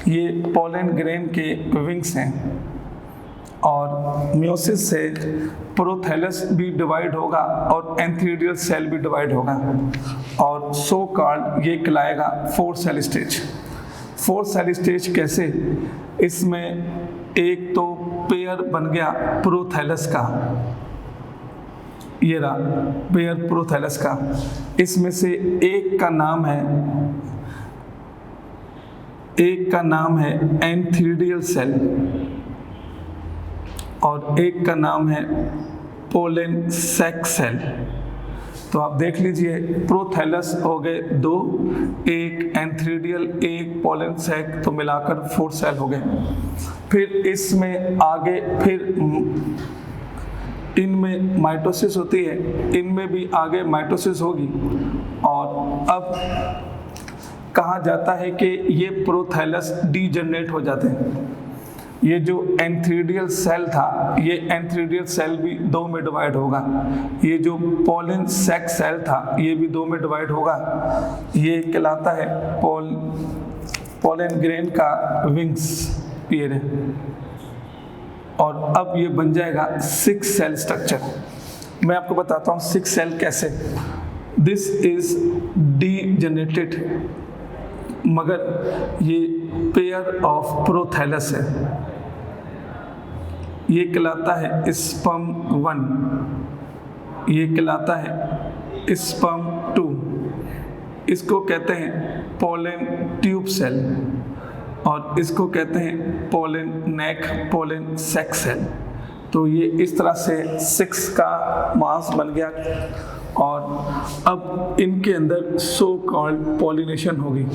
ये पोलन ग्रेन के विंग्स हैं, और मियोसिस से प्रोथैलस भी डिवाइड होगा और एंथ्रीडियल सेल भी डिवाइड होगा, और सो कॉल्ड ये कहलाएगा 4 सेल स्टेज। 4 सेल स्टेज कैसे, इसमें एक तो पेयर बन गया प्रोथैलस का, ये रहा पेयर प्रोथैलस का। इसमें से एक का नाम है एंथ्रीडियल सेल, और एक का नाम है पोलन सैक सेल। तो आप देख लीजिए प्रोथैलस हो गए 2, एक एंथ्रीडियल, एक पोलन सैक, तो मिलाकर 4 सेल हो गए। फिर इसमें आगे फिर इनमें माइटोसिस होती है, इनमें भी आगे माइटोसिस होगी, और अब कहा जाता है कि ये प्रोथैलस डीजनरेट हो जाते हैं। ये जो एंथ्रीडियल सेल था, ये एंथ्रीडियल सेल भी 2 में डिवाइड होगा। ये जो पोलन सैक सेल था ये भी 2 में डिवाइड होगा। ये कहलाता है पोलन ग्रेन का विंग्स। ये रहे, और अब ये बन जाएगा 6 सेल स्ट्रक्चर। मैं आपको बताता हूँ 6 सेल कैसे। दिस इज डीजनरेटेड, मगर ये पेयर ऑफ प्रोथैलस है। ये कहलाता है स्पर्म 1, ये कहलाता है स्पर्म 2। इसको कहते हैं पोलन ट्यूब सेल, और इसको कहते हैं पोलन नेक, पोलन सैक सेल। तो ये इस तरह से 6 का मास बन गया और अब इनके अंदर सो कॉल्ड पॉलिनेशन होगी।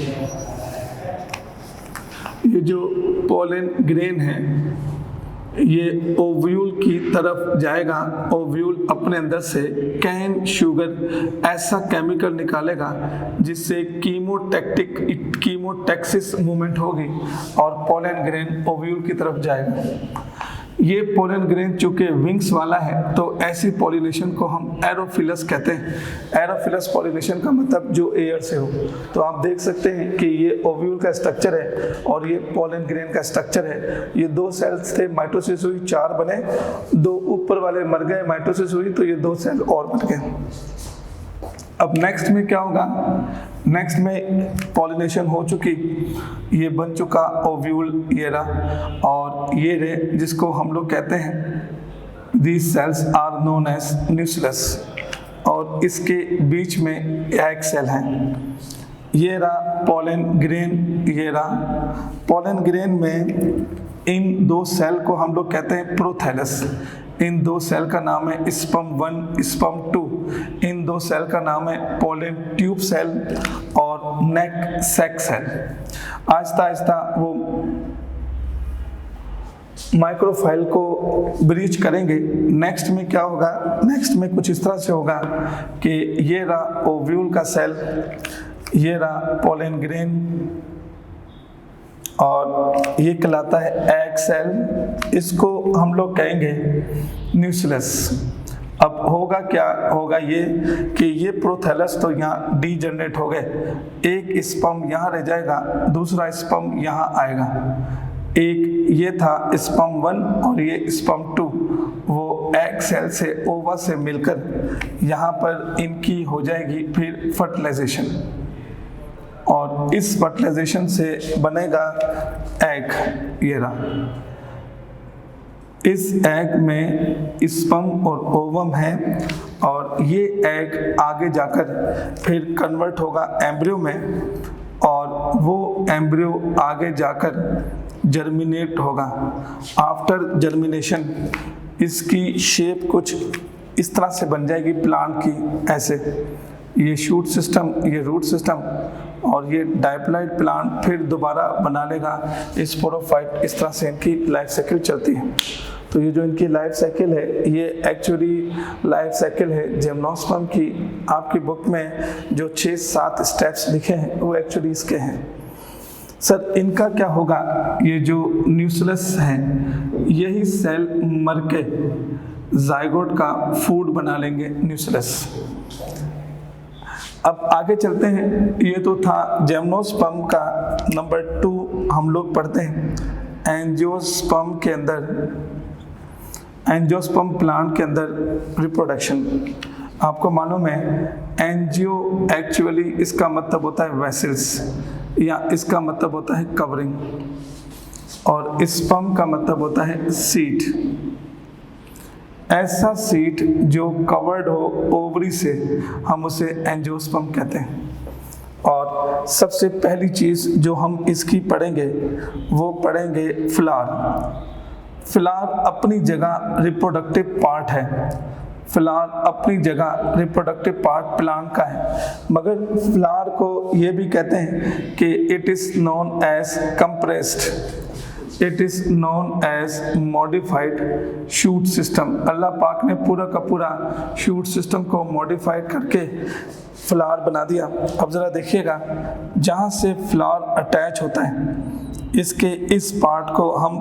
ये जो पोलन ग्रेन है ये ओव्यूल की तरफ जाएगा। ओव्यूल अपने अंदर से कैन शुगर ऐसा केमिकल निकालेगा जिससे कीमोटैक्सिस मूवमेंट होगी और पोलन ग्रेन ओव्यूल की तरफ जाएगा। ये पोलन ग्रेन चूंकि विंग्स वाला है तो ऐसी पॉलिनेशन को हम एरोफिलस कहते हैं। एरोफिलस पॉलिनेशन का मतलब जो एयर से हो। तो आप देख सकते हैं कि ये ओव्यूल का स्ट्रक्चर है और ये पोलन ग्रेन का स्ट्रक्चर है। ये 2 सेल्स थे, माइटोसिस हुई, 4 बने, 2 ऊपर वाले मर गए, माइटोसिस हुई तो ये 2 सेल और बन गए। अब नेक्स्ट में क्या होगा? नेक्स्ट में पॉलिनेशन हो चुकी, ये बन चुका ओव्यूल ये रहा और ये रे जिसको हम लोग कहते हैं these cells are known as nucleus और इसके बीच में एग सेल है। ये रहा पोलन ग्रेन, ये रहा पोलन ग्रेन में इन 2 सेल को हम लोग कहते हैं प्रोथैलस। इन 2 सेल का नाम है स्पर्म 1 स्पर्म 2। इन 2 सेल का नाम है पोलन ट्यूब सेल और नेक सैक सेल। आहिस्ता आहिस्ता वो माइक्रोफाइल को ब्रीच करेंगे। नेक्स्ट में क्या होगा? नेक्स्ट में कुछ इस तरह से होगा कि ये रहा ओव्यूल का सेल, ये रहा पोलन ग्रेन और ये कहलाता है एग सेल। इसको हम लोग कहेंगे न्यूक्लियस। अब होगा क्या? होगा ये कि ये प्रोथैलस तो यहाँ डीजनरेट हो गए, एक स्पर्म यहाँ रह जाएगा, दूसरा स्पर्म यहाँ आएगा। एक ये था स्पर्म 1 और ये स्पर्म 2, वो एग सेल से ओवा से मिलकर यहाँ पर इनकी हो जाएगी फिर फर्टिलाइजेशन और इस फर्टिलाइजेशन से बनेगा एग। ये रहा, इस एग में स्पर्म और ओवम है और ये एग आगे जाकर फिर कन्वर्ट होगा एम्ब्रियो में और वो एम्ब्रियो आगे जाकर जर्मिनेट होगा। आफ्टर जर्मिनेशन इसकी शेप कुछ इस तरह से बन जाएगी प्लांट की, ऐसे ये शूट सिस्टम, ये रूट सिस्टम और ये डायप्लॉइड प्लांट फिर दोबारा बना लेगा स्पोरोफाइट। इस तरह से इनकी लाइफ साइकिल चलती है। तो ये जो इनकी लाइफ साइकिल है ये एक्चुअली लाइफ साइकिल है जिम्नोस्पर्म की। आपकी बुक में जो 6-7 स्टेप्स लिखे हैं वो एक्चुअली इसके हैं। सर इनका क्या होगा? ये जो न्यूक्लियस है यही सेल मर के जाइगोट का फूड बना लेंगे न्यूक्लियस। अब आगे चलते हैं। ये तो था जिम्नोस्पर्म का। नंबर 2 हम लोग पढ़ते हैं एंजियोस्पर्म के अंदर, एंजियोस्पर्म प्लांट के अंदर रिप्रोडक्शन। आपको मालूम है एंजियो एक्चुअली इसका मतलब होता है वेसल्स या इसका मतलब होता है कवरिंग और स्पर्म का मतलब होता है सीड। ऐसा सीड जो कवर्ड हो ओवरी से हम उसे एंजियोस्पर्म कहते हैं। और सबसे पहली चीज़ जो हम इसकी पढ़ेंगे वो पढ़ेंगे फ्लावर। फ्लावर अपनी जगह रिप्रोडक्टिव पार्ट है। फ्लावर अपनी जगह रिप्रोडक्टिव पार्ट प्लांट का है, मगर फ्लावर को ये भी कहते हैं कि it is known as compressed, it is known as modified shoot system. Allah पाक ने पूरा का पूरा शूट सिस्टम को मॉडिफाइड करके फ्लावर बना दिया। अब ज़रा देखिएगा, जहाँ से फ्लावर अटैच होता है इसके इस पार्ट को हम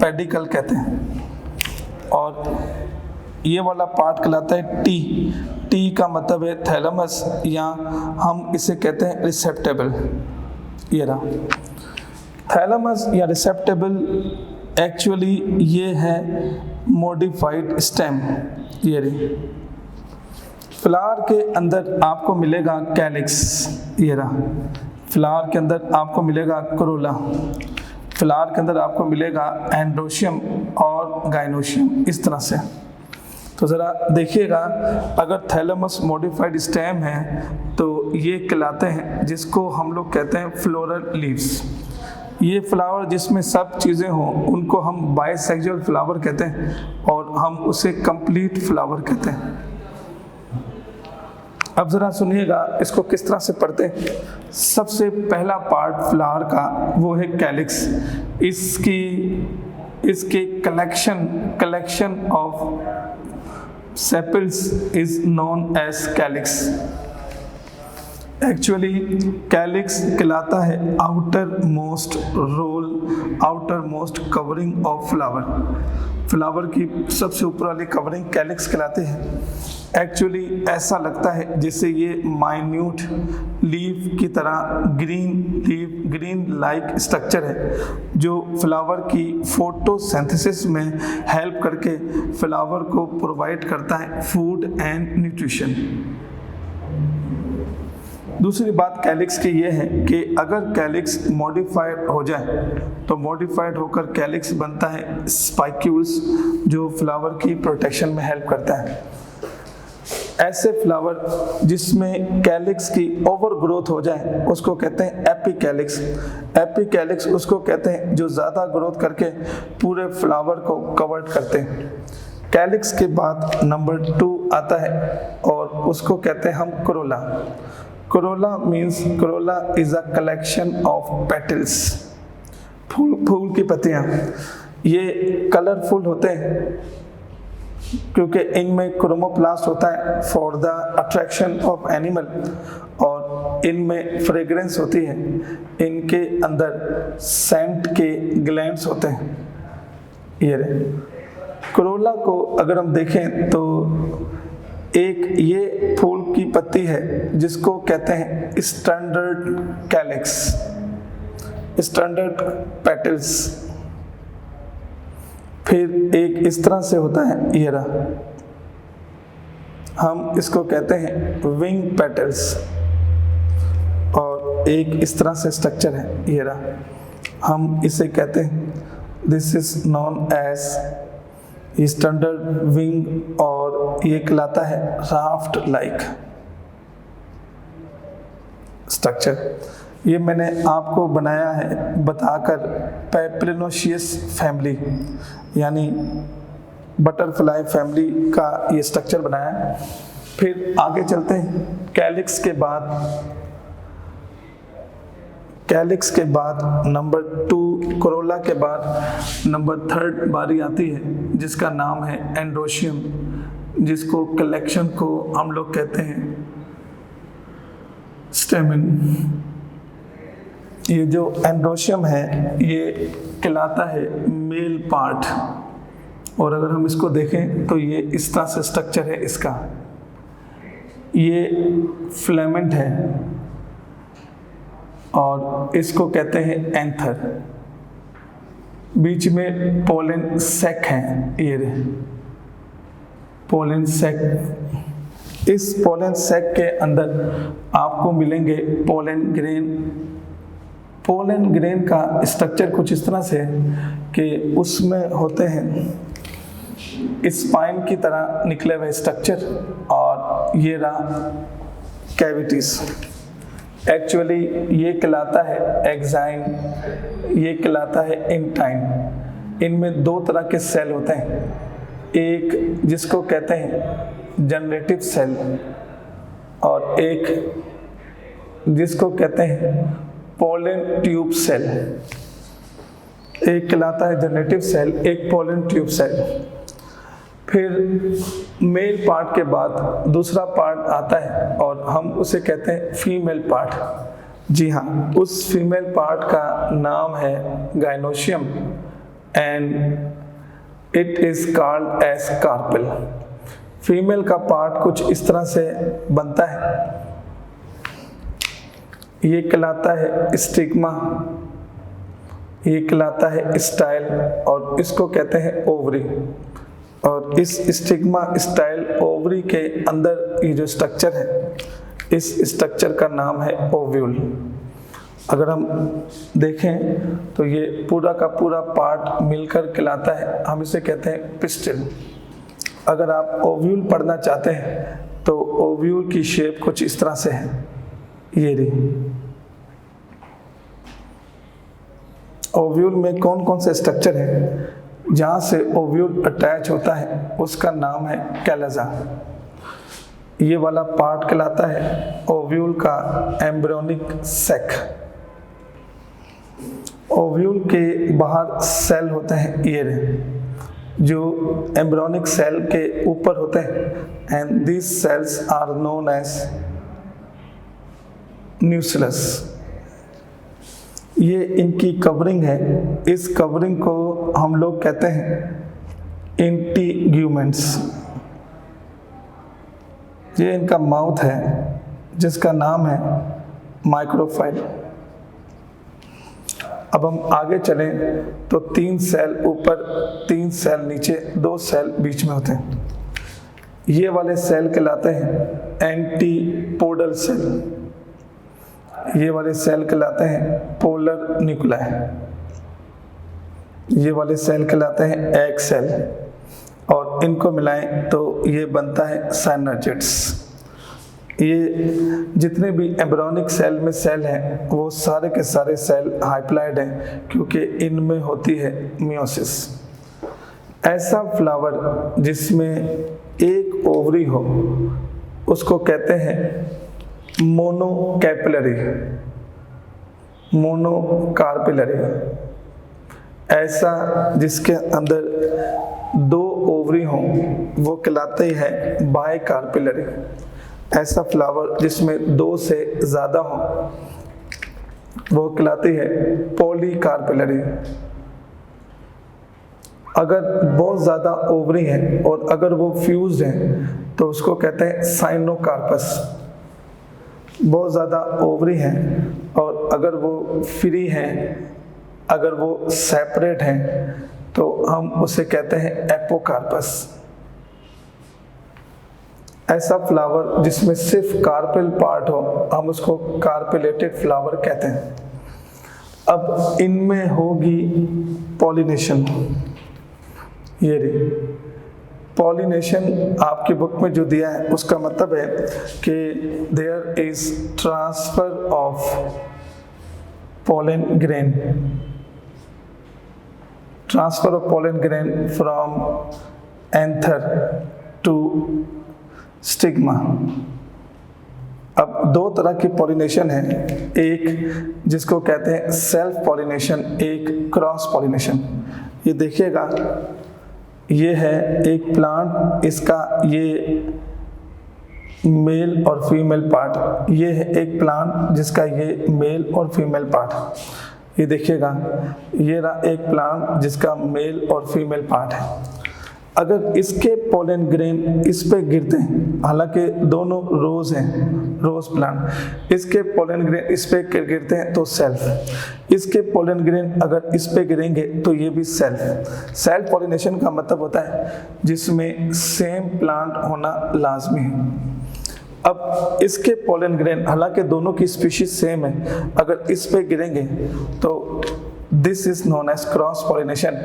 पेडिकल कहते हैं और ये वाला पार्ट कहलाता है टी। टी का मतलब है थैलेमस या हम इसे कहते हैं रिसेप्टेबल। ये रहा थैलेमस या रिसेप्टेबल, एक्चुअली ये है मॉडिफाइड स्टेम। ये रही फ्लावर के अंदर आपको मिलेगा कैलिक्स। ये रहा फ्लावर के अंदर आपको मिलेगा कोरोला। फ्लावर के अंदर आपको मिलेगा एंड्रोशियम और गाइनोशियम। इस तरह से तो ज़रा देखिएगा, अगर थैलेमस मॉडिफाइड स्टेम है तो ये कहलाते हैं, जिसको हम लोग कहते हैं फ्लोरल लीव्स। ये फ्लावर जिसमें सब चीज़ें हों उनको हम बाइसेक्सुअल फ्लावर कहते हैं और हम उसे कंप्लीट फ्लावर कहते हैं। अब ज़रा सुनिएगा इसको किस तरह से पढ़ते हैं। सबसे पहला पार्ट फ्लावर का वो है कैलिक्स। इसके collection of sepals is known as calyx. Actually calyx कहलाता है outermost covering of flower की सबसे ऊपर वाली कवरिंग कैलिक्स कहलाते हैं। एक्चुअली ऐसा लगता है जैसे ये माइन्यूट लीफ की तरह ग्रीन लाइक स्ट्रक्चर है जो फ्लावर की फोटोसिंथेसिस में हेल्प करके फ्लावर को प्रोवाइड करता है फूड एंड न्यूट्रिशन। दूसरी बात कैलिक्स की ये है कि अगर कैलिक्स मॉडिफाइड हो जाए तो मॉडिफाइड होकर कैलिक्स बनता है स्पाइक्यूल्स जो फ्लावर की प्रोटेक्शन में हेल्प करता है। ऐसे फ्लावर जिसमें कैलिक्स की ओवर ग्रोथ हो जाए उसको कहते हैं एपिकैलिक्स। एपिकैलिक्स उसको कहते हैं जो ज़्यादा ग्रोथ करके पूरे फ्लावर को कवर करते हैं। कैलिक्स के बाद नंबर 2 आता है और उसको कहते हैं हम corolla. Corolla is a collection of petals. फूल की पत्तियां ये कलरफुल होते हैं क्योंकि इनमें क्रोमोप्लास्ट होता है for the attraction of animal और इनमें फ्रेग्रेंस होती है। इनके अंदर सेंट के ग्लैंड्स होते हैं। ये कोरोला को अगर हम देखें तो एक ये फूल की पत्ती है जिसको कहते हैं स्टैंडर्ड कैलिक्स, स्टैंडर्ड पेटल्स। फिर एक इस तरह से होता है ये रहा, हम इसको कहते हैं विंग पेटल्स। और एक इस तरह से स्ट्रक्चर है ये रहा, हम इसे कहते हैं this is known as standard wing और ये कहलाता है राफ्ट लाइक स्ट्रक्चर। ये मैंने आपको बनाया है बताकर पेपरिनोशियस फैमिली यानी बटरफ्लाई फैमिली का ये स्ट्रक्चर बनाया है। फिर आगे चलते हैं। कैलिक्स के बाद नंबर 2 कोरोला के बाद नंबर 3 बारी आती है जिसका नाम है एंड्रोशियम, जिसको कलेक्शन को हम लोग कहते हैं स्टेमिन। ये जो एंड्रोशियम है ये कहलाता है मेल पार्ट और अगर हम इसको देखें तो ये इस तरह से स्ट्रक्चर है इसका। ये फिलामेंट है और इसको कहते हैं एंथर। बीच में पोलन सैक है, ये पोलन सैक। इस पोलन सैक के अंदर आपको मिलेंगे पोलन ग्रेन। पोलन ग्रेन का स्ट्रक्चर कुछ इस तरह से कि उसमें होते हैं स्पाइन की तरह निकले हुए स्ट्रक्चर और ये रहा कैविटीज। एक्चुअली ये कहलाता है एक्साइन, ये कहलाता है इंटाइन। इनमें 2 तरह के सेल होते हैं, एक जिसको कहते हैं जनरेटिव सेल और एक जिसको कहते हैं पोलन ट्यूब सेल। एक कहलाता है जनरेटिव सेल, एक पोलन ट्यूब सेल। फिर मेल पार्ट के बाद दूसरा पार्ट आता है और हम उसे कहते हैं फीमेल पार्ट। जी हाँ, उस फीमेल पार्ट का नाम है gynoecium and it is called as carpel. Female का पार्ट कुछ इस तरह से बनता है, ये कहलाता है स्टिग्मा, ये कहलाता है स्टाइल और इसको कहते हैं ओवरी। और इस स्टिग्मा स्टाइल ओवरी के अंदर ये जो स्ट्रक्चर है इस स्ट्रक्चर का नाम है ओव्यूल। अगर हम देखें तो ये पूरा का पूरा पार्ट मिलकर कहलाता है, हम इसे कहते हैं पिस्टिल। अगर आप ओव्यूल पढ़ना चाहते हैं तो ओव्यूल की शेप कुछ इस तरह से है, ये रही। ओव्यूल में कौन कौन से स्ट्रक्चर हैं जहाँ से ओव्यूल अटैच होता है उसका नाम है कैलजा। ये वाला पार्ट कहलाता है ओव्यूल का एम्ब्रियोनिक सैक। ओव्यूल के बाहर सेल होते हैं ये जो एम्ब्रियोनिक सेल के ऊपर होते हैं and these cells are known as nucleus. ये इनकी कवरिंग है, इस कवरिंग को हम लोग कहते हैं इंटीग्यूमेंट्स। ये इनका माउथ है जिसका नाम है माइक्रोफाइल। अब हम आगे चलें तो 3 सेल ऊपर 3 सेल नीचे 2 सेल बीच में होते हैं। ये वाले सेल कहलाते हैं एंटीपोडल सेल। ये वाले सेल कहलाते हैं पोलर न्यूक्लियाई। ये वाले सेल कहलाते हैं एग सेल और इनको मिलाएं तो ये बनता है साइनर्जिड्स। ये जितने भी एम्ब्रियोनिक सेल में सेल हैं वो सारे के सारे सेल हाइप्लॉइड हैं क्योंकि इनमें होती है मियोसिस। ऐसा फ्लावर जिसमें एक ओवरी हो उसको कहते हैं मोनोकैपिलरी, मोनोकार्पिलरी। ऐसा जिसके अंदर 2 ओवरी हों वो कहलाते हैं बाइकार्पिलरी। ऐसा फ्लावर जिसमें 2 से ज़्यादा हो वो कहलाती है पॉलीकार्पिलरी। अगर बहुत ज़्यादा ओवरी हैं और अगर वो फ्यूज्ड हैं तो उसको कहते हैं साइनोकार्पस। बहुत ज़्यादा ओवरी हैं और अगर वो फ्री हैं, अगर वो सेपरेट हैं तो हम उसे कहते हैं एपोकार्पस। ऐसा फ्लावर जिसमें सिर्फ कार्पेल पार्ट हो हम उसको कार्पेलेटेड फ्लावर कहते हैं। अब इनमें होगी पॉलिनेशन। ये रे पॉलिनेशन आपकी बुक में जो दिया है उसका मतलब है कि there is transfer of pollen grain, transfer of pollen grain from anther to stigma। अब 2 तरह की पॉलिनेशन है, एक जिसको कहते हैं सेल्फ पॉलिनेशन, एक क्रॉस पॉलिनेशन। ये देखिएगा ये है एक प्लांट, इसका ये मेल और फीमेल पार्ट, ये है एक प्लांट जिसका ये मेल और फीमेल पार्ट। ये देखिएगा ये रहा एक प्लांट जिसका मेल और फीमेल पार्ट है। अगर इसके पोलन ग्रेन इस पे गिरते हैं, हालांकि दोनों रोज हैं, रोज प्लांट, इसके पोलन ग्रेन इस पे गिरते हैं तो सेल्फ, इसके पोलन ग्रेन अगर इस पे गिरेंगे तो ये भी सेल्फ। सेल्फ पॉलिनेशन का मतलब होता है जिसमें सेम प्लांट होना लाजमी है। अब इसके पोलन ग्रेन, हालांकि दोनों की स्पीशीज सेम है, अगर इस पे गिरेंगे तो this is known as cross pollination.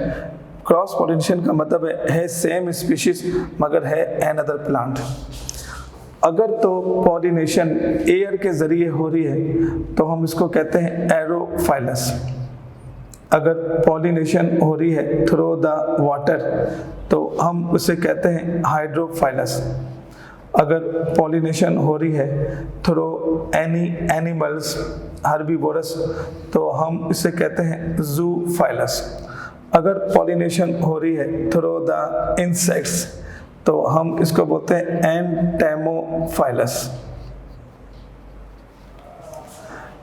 Cross pollination का मतलब है सेम स्पीशीज मगर है अनदर प्लांट। अगर तो पॉलिनेशन एयर के जरिए हो रही है तो हम इसको कहते हैं एरोफाइलस। अगर पॉलिनेशन हो रही है थ्रू द वाटर तो हम उसे कहते हैं हाइड्रोफाइलस। अगर पॉलिनेशन हो रही है थ्रू एनी एनिमल्स हर्बीवोरस तो हम इसे कहते हैं जूफाइलस। अगर पॉलिनेशन हो रही है थ्रू द इंसेक्ट्स तो हम इसको बोलते हैं एंटेमोफाइलस।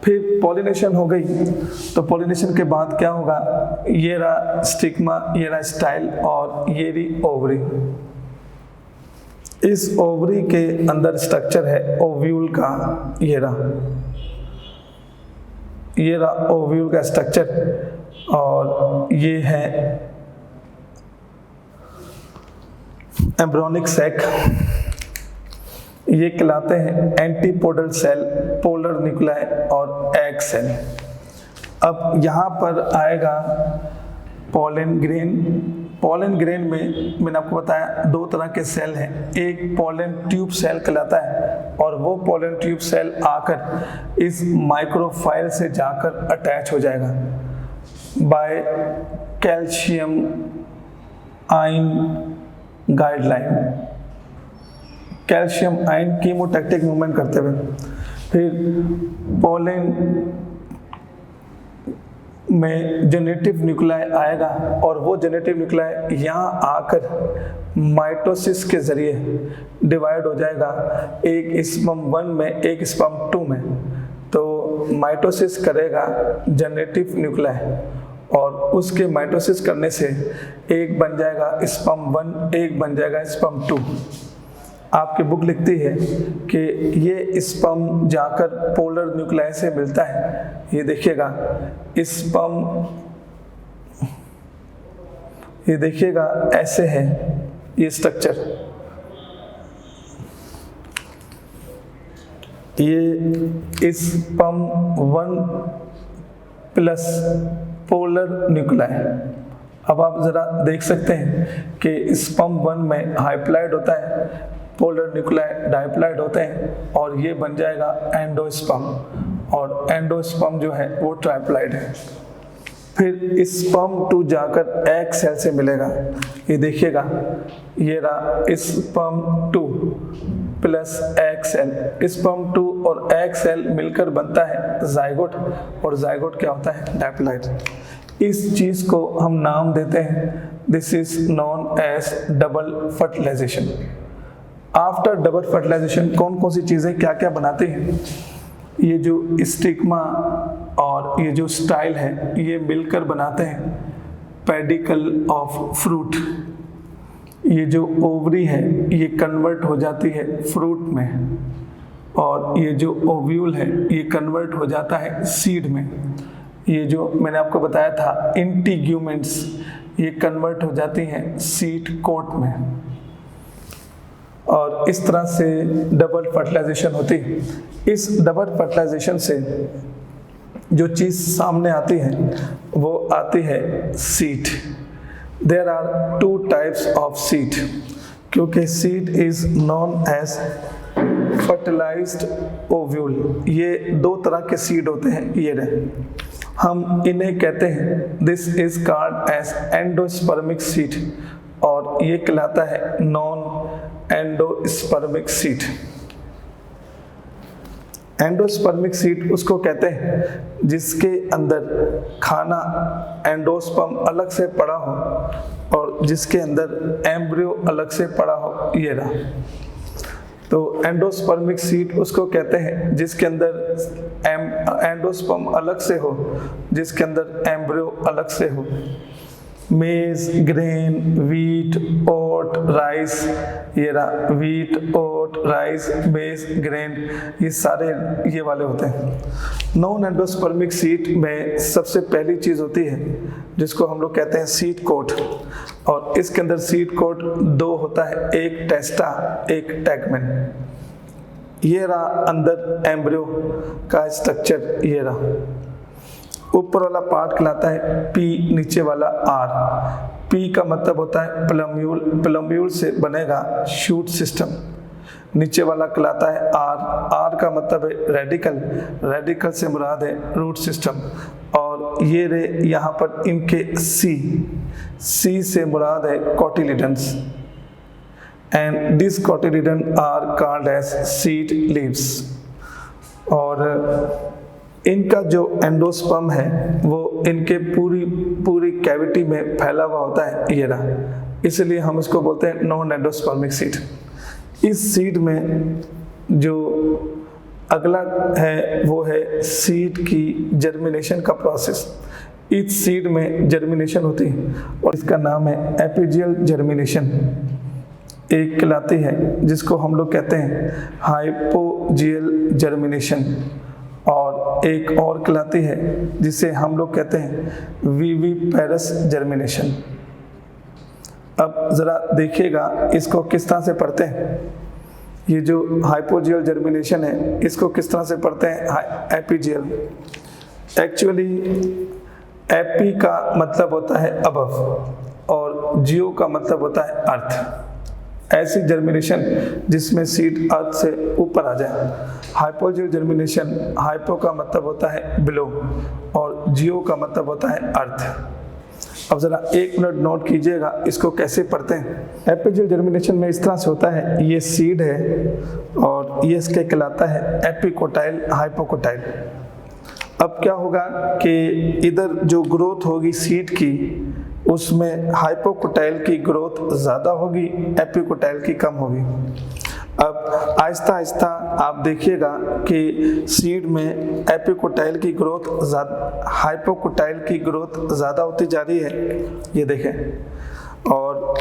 फिर पॉलिनेशन हो गई तो पॉलिनेशन के बाद क्या होगा, ये रहा स्टिग्मा, ये रहा स्टाइल और ये रही ओवरी। इस ओवरी के अंदर स्ट्रक्चर है ओव्यूल का, ये रहा ओव्यूल का स्ट्रक्चर और ये है एम्ब्रियोनिक सैक। ये कहलाते हैं एंटीपोडल सेल, पोलर न्यूक्लियाई और एग सेल। अब यहाँ पर आएगा पोलन ग्रेन। पोलन ग्रेन में मैंने आपको बताया 2 तरह के सेल हैं, एक पोलन ट्यूब सेल कहलाता है और वो पोलन ट्यूब सेल आकर इस माइक्रोफाइल से जाकर अटैच हो जाएगा। By calcium ion guideline, calcium ion chemotactic movement करते हुए। फिर पोलन में जेनेटिव न्यूक्लियाई आएगा और वो जेनेटिव न्यूक्लियाई यहाँ आकर माइटोसिस के जरिए डिवाइड हो जाएगा, एक स्पर्म 1 में एक स्पर्म 2 में। तो माइटोसिस करेगा जेनेटिव न्यूक्लियाई और उसके माइटोसिस करने से एक बन जाएगा स्पर्म 1, एक बन जाएगा स्पर्म 2। आपकी बुक लिखती है कि ये स्पर्म जाकर पोलर न्यूक्लियाई से मिलता है। ये देखिएगा स्पर्म, ये देखिएगा ऐसे है ये स्ट्रक्चर, ये स्पर्म 1 प्लस पोलर न्यूक्लियाई। अब आप जरा देख सकते हैं कि स्पर्म 1 में हाइप्लॉइड होता है, पोलर न्यूक्लियाई डाइप्लॉइड होते हैं और ये बन जाएगा एंडोस्पर्म, और एंडोस्पर्म जो है वो ट्राइप्लॉइड है। फिर स्पर्म 2 जाकर एग सेल से मिलेगा। ये देखिएगा ये रहा sperm 2 plus egg cell. Sperm 2 और एग सेल मिलकर बनता है जाइगोट, और जाइगोट क्या होता है? डाइप्लॉइड। इस चीज को हम नाम देते हैं, this is known as double fertilization. After double fertilization कौन कौन सी चीजें क्या क्या बनाती हैं? ये जो स्टिग्मा और ये जो स्टाइल है ये मिलकर बनाते हैं पेडिकल ऑफ फ्रूट। ये जो ओवरी है ये कन्वर्ट हो जाती है फ्रूट में, और ये जो ओव्यूल है ये कन्वर्ट हो जाता है सीड में। ये जो मैंने आपको बताया था इंटीग्यूमेंट्स, ये कन्वर्ट हो जाती हैं सीड कोट में, और इस तरह से डबल फर्टिलाइजेशन होती है। इस डबल फर्टिलाइजेशन से जो चीज़ सामने आती है वो आती है seed. There are 2 types of seed, क्योंकि seed is known as fertilized ovule. ये 2 तरह के सीड होते हैं, ये रहे, हम इन्हें कहते हैं this is called as endospermic seed, और ये कहलाता है non endospermic seed. Endospermic seed उसको कहते हैं जिसके अंदर खाना एंडोस्पर्म अलग से पड़ा हो और जिसके अंदर एम्ब्रियो अलग से पड़ा हो, ये रहा। तो एंडोस्पर्मिक सीड उसको कहते हैं जिसके अंदर एंडोस्पर्म अलग से हो, जिसके अंदर एम्ब्रियो अलग से हो। मेज, ग्रेन, वीट, ओट, राइस, ये रहा वीट, ओट, राइस, मेज, ग्रेन, ये सारे ये वाले होते हैं। नॉन एंडोस्पर्मिक सीड में सबसे पहली चीज होती है जिसको हम लोग कहते हैं सीड कोट, और इसके अंदर सीड कोट 2 होता है, एक टेस्टा, एक टैगमेन। ये रहा अंदर एम्ब्रियो का स्ट्रक्चर, ये रहा। ऊपर वाला पार्ट कहलाता है पी, नीचे वाला आर। पी का मतलब होता है प्लम्यूल, प्लम्यूल से बनेगा शूट सिस्टम। नीचे वाला कहलाता है आर, आर का मतलब है रेडिकल, रेडिकल से मुराद है रूट सिस्टम। और ये रे यहाँ पर इनके सी, सी से मुराद है cotyledons, and this cotyledon are called as seed leaves. और इनका जो एंडोस्पर्म है वो इनके पूरी कैविटी में फैला हुआ होता है, ये रहा, इसलिए हम इसको बोलते हैं नॉन एंडोस्पर्मिक सीड। इस सीड में जो अगला है वो है सीड की जर्मिनेशन का प्रोसेस। इस सीड में जर्मिनेशन होती है और इसका नाम है एपिजियल जर्मिनेशन। एक कहलाती है जिसको हम लोग कहते हैं हाइपोजियल जर्मिनेशन, और एक और कहलाती है जिसे हम लोग कहते हैं विविपेरस जर्मिनेशन। अब ज़रा देखिएगा इसको किस तरह से पढ़ते हैं। ये जो हाइपोजियल जर्मिनेशन है इसको किस तरह से पढ़ते हैं? एपिजियल। एक्चुअली एपी का मतलब होता है अबव और जियो का मतलब होता है अर्थ। ऐसी जर्मिनेशन जिसमें सीड अर्थ से ऊपर आ जाए। हाइपोजियल जर्मिनेशन, हाइपो का मतलब होता है बिलो और जियो का मतलब होता है अर्थ। अब ज़रा 1 मिनट नोट कीजिएगा इसको कैसे पढ़ते हैं। एपिजियल जर्मिनेशन में इस तरह से होता है, ये सीड है और ये इसके कहलाता है एपिकोटाइल हाइपोकोटाइल। अब क्या होगा कि इधर जो ग्रोथ होगी सीड की, उसमें हाइपोकोटाइल की ग्रोथ ज़्यादा होगी, एपिकोटाइल की कम होगी। अब आहिस्ता आहिस्ता आप देखिएगा कि सीड में एपिकोटाइल की ग्रोथ ज़्यादा, हाइपोकोटाइल की ग्रोथ ज़्यादा होती जा रही है, ये देखें, और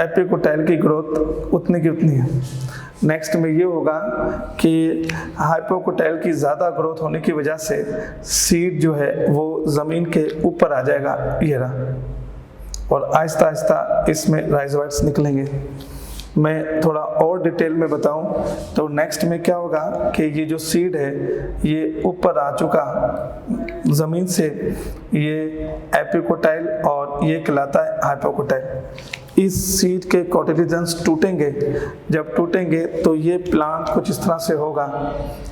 एपिकोटाइल की ग्रोथ उतनी की उतनी है। नेक्स्ट में ये होगा कि हाइपोकोटाइल की ज़्यादा ग्रोथ होने की वजह से सीड जो है वो ज़मीन के ऊपर आ जाएगा, ये रहा, और आहिस्ता आहिस्ता इसमें राइजोइट्स निकलेंगे। मैं थोड़ा और डिटेल में बताऊं तो नेक्स्ट में क्या होगा कि ये जो सीड है ये ऊपर आ चुका ज़मीन से, ये एपिकोटाइल और ये कहलाता है हाइपोकोटाइल। इस सीड के कोटिलिजन्स टूटेंगे, जब टूटेंगे तो ये प्लांट कुछ इस तरह से होगा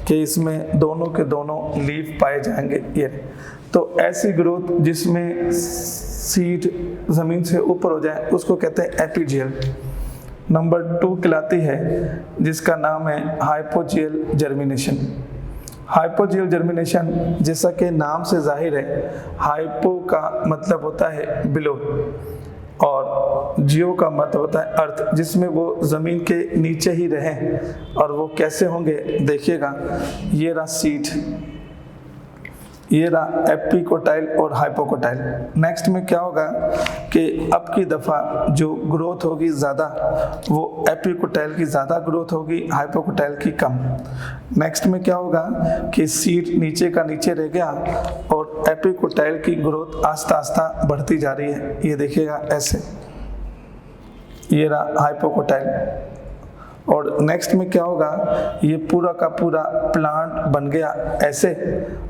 कि इसमें दोनों के दोनों लीफ पाए जाएंगे, ये। तो ऐसी ग्रोथ जिसमें सीड ज़मीन से ऊपर हो जाए उसको कहते हैं एपिजियल। नंबर 2 कहलाती है जिसका नाम है हाइपोजियल जर्मिनेशन। हाइपोजियल जर्मिनेशन जैसा कि नाम से जाहिर है, हाइपो का मतलब होता है बिलो और जियो का मतलब होता है अर्थ, जिसमें वो ज़मीन के नीचे ही रहें। और वो कैसे होंगे देखिएगा, ये रहा सीड, ये रहा एपिकोटाइल और हाइपोकोटाइल। नेक्स्ट में क्या होगा कि अब की दफ़ा जो ग्रोथ होगी ज़्यादा, वो एपिकोटाइल की ज़्यादा ग्रोथ होगी, हाइपोकोटाइल की कम। नेक्स्ट में क्या होगा कि सीड नीचे का नीचे रह गया और एपिकोटाइल की ग्रोथ आस्ता आस्ता बढ़ती जा रही है, ये देखिएगा ऐसे, ये रहा हाइपोकोटाइल। और नेक्स्ट में क्या होगा, ये पूरा का पूरा प्लांट बन गया ऐसे,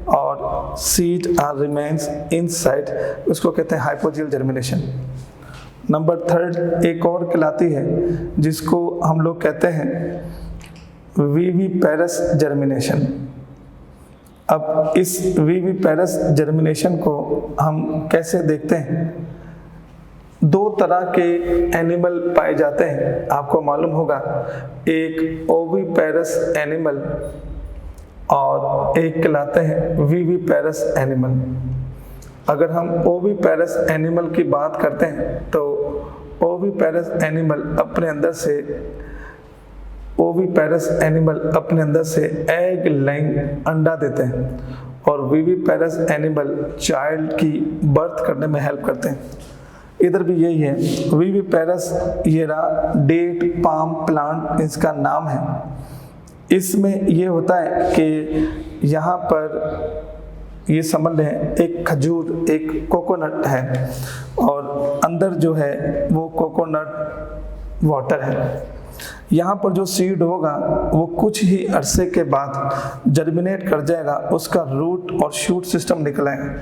और सीड आर रिमेन्स इनसाइड, उसको कहते हैं हाइपोजियल जर्मिनेशन। नंबर 3 एक और कहलाती है जिसको हम लोग कहते हैं विविपेरस जर्मिनेशन। अब इस विविपेरस जर्मिनेशन को हम कैसे देखते हैं, 2 तरह के एनिमल पाए जाते हैं, आपको मालूम होगा, एक ओविपेरस एनिमल और एक कहलाते हैं विविपेरस एनिमल। अगर हम ओविपेरस एनिमल की बात करते हैं तो ओविपेरस एनिमल अपने अंदर से एग लेइंग अंडा देते हैं, और विविपेरस एनिमल चाइल्ड की बर्थ करने में हेल्प करते हैं। इधर भी यही है, विविपेरस, ये रहा डेट पाम प्लांट इसका नाम है। इसमें ये होता है कि यहाँ पर ये समझ लें एक खजूर, एक कोकोनट है, और अंदर जो है वो कोकोनट वाटर है। यहाँ पर जो सीड होगा वो कुछ ही अरसे के बाद जर्मिनेट कर जाएगा, उसका रूट और शूट सिस्टम निकल आएगा।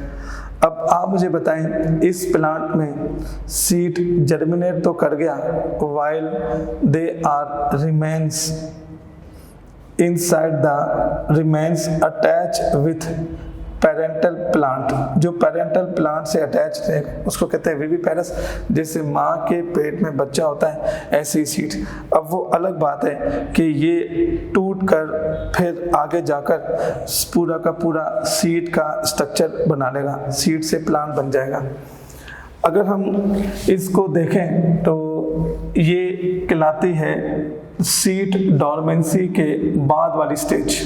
अब आप मुझे बताएं, इस प्लांट में सीड जर्मिनेट तो कर गया, while they are remains inside the remains attach with parental plant. जो पेरेंटल प्लांट से अटैच है उसको कहते हैं विविपेरस। जैसे माँ के पेट में बच्चा होता है ऐसे ही सीड। अब वो अलग बात है कि ये टूट कर फिर आगे जाकर पूरा का पूरा सीड का स्ट्रक्चर बना लेगा, सीड से प्लांट बन जाएगा। अगर हम इसको देखें तो ये कहलाती है सीड डॉर्मेंसी के बाद वाली स्टेज।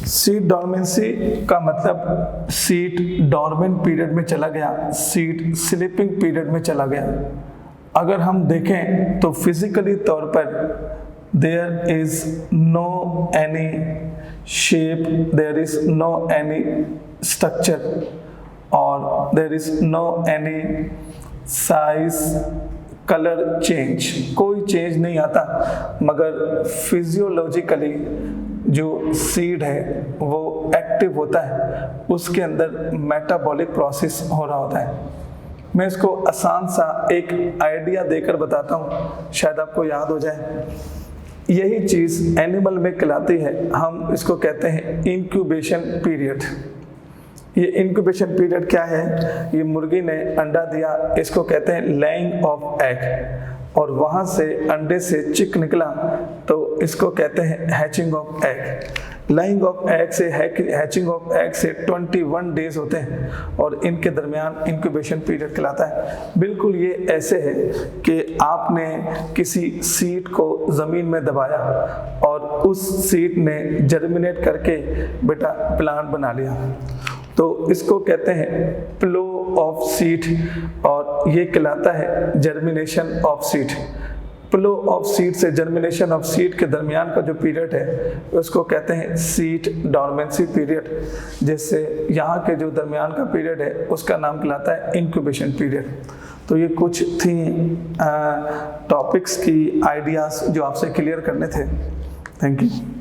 सीड डॉर्मेंसी का मतलब सीड डॉर्मेंट पीरियड में चला गया, सीड स्लीपिंग पीरियड में चला गया। अगर हम देखें तो फिजिकली तौर पर there is no any shape, there is no any structure और there is no any size, colour change, कोई चेंज नहीं आता। मगर फिजियोलॉजिकली जो सीड है वो एक्टिव होता है, उसके अंदर मेटाबॉलिक प्रोसेस हो रहा होता है। मैं इसको आसान सा एक आइडिया देकर बताता हूँ, शायद आपको याद हो जाए। यही चीज़ एनिमल में कहलाती है, हम इसको कहते हैं इंक्यूबेशन पीरियड। ये इंक्यूबेशन पीरियड क्या है? ये मुर्गी ने अंडा दिया, इसको कहते हैं लेइंग ऑफ एग, और वहाँ से अंडे से चिक निकला तो इसको कहते हैं hatching of egg. Laying of egg से हैचिंग ऑफ एग से 21 डेज होते हैं और इनके दरमियान इंक्यूबेशन पीरियड कहलाता है। बिल्कुल ये ऐसे है कि आपने किसी सीड को ज़मीन में दबाया और उस सीड ने जर्मिनेट करके बेटा प्लांट बना लिया, तो इसको कहते हैं फ्लो ऑफ सीड, और ये कहलाता है germination of seed. Flow of seed से जर्मिनेशन ऑफ सीड के दरमियान का जो पीरियड है उसको कहते हैं सीड डॉर्मेंसी पीरियड, जिससे यहाँ के जो दरमियान का पीरियड है उसका नाम कहलाता है इंक्यूबेशन पीरियड। तो ये कुछ थी टॉपिक्स की आइडियाज़ जो आपसे क्लियर करने थे। Thank you.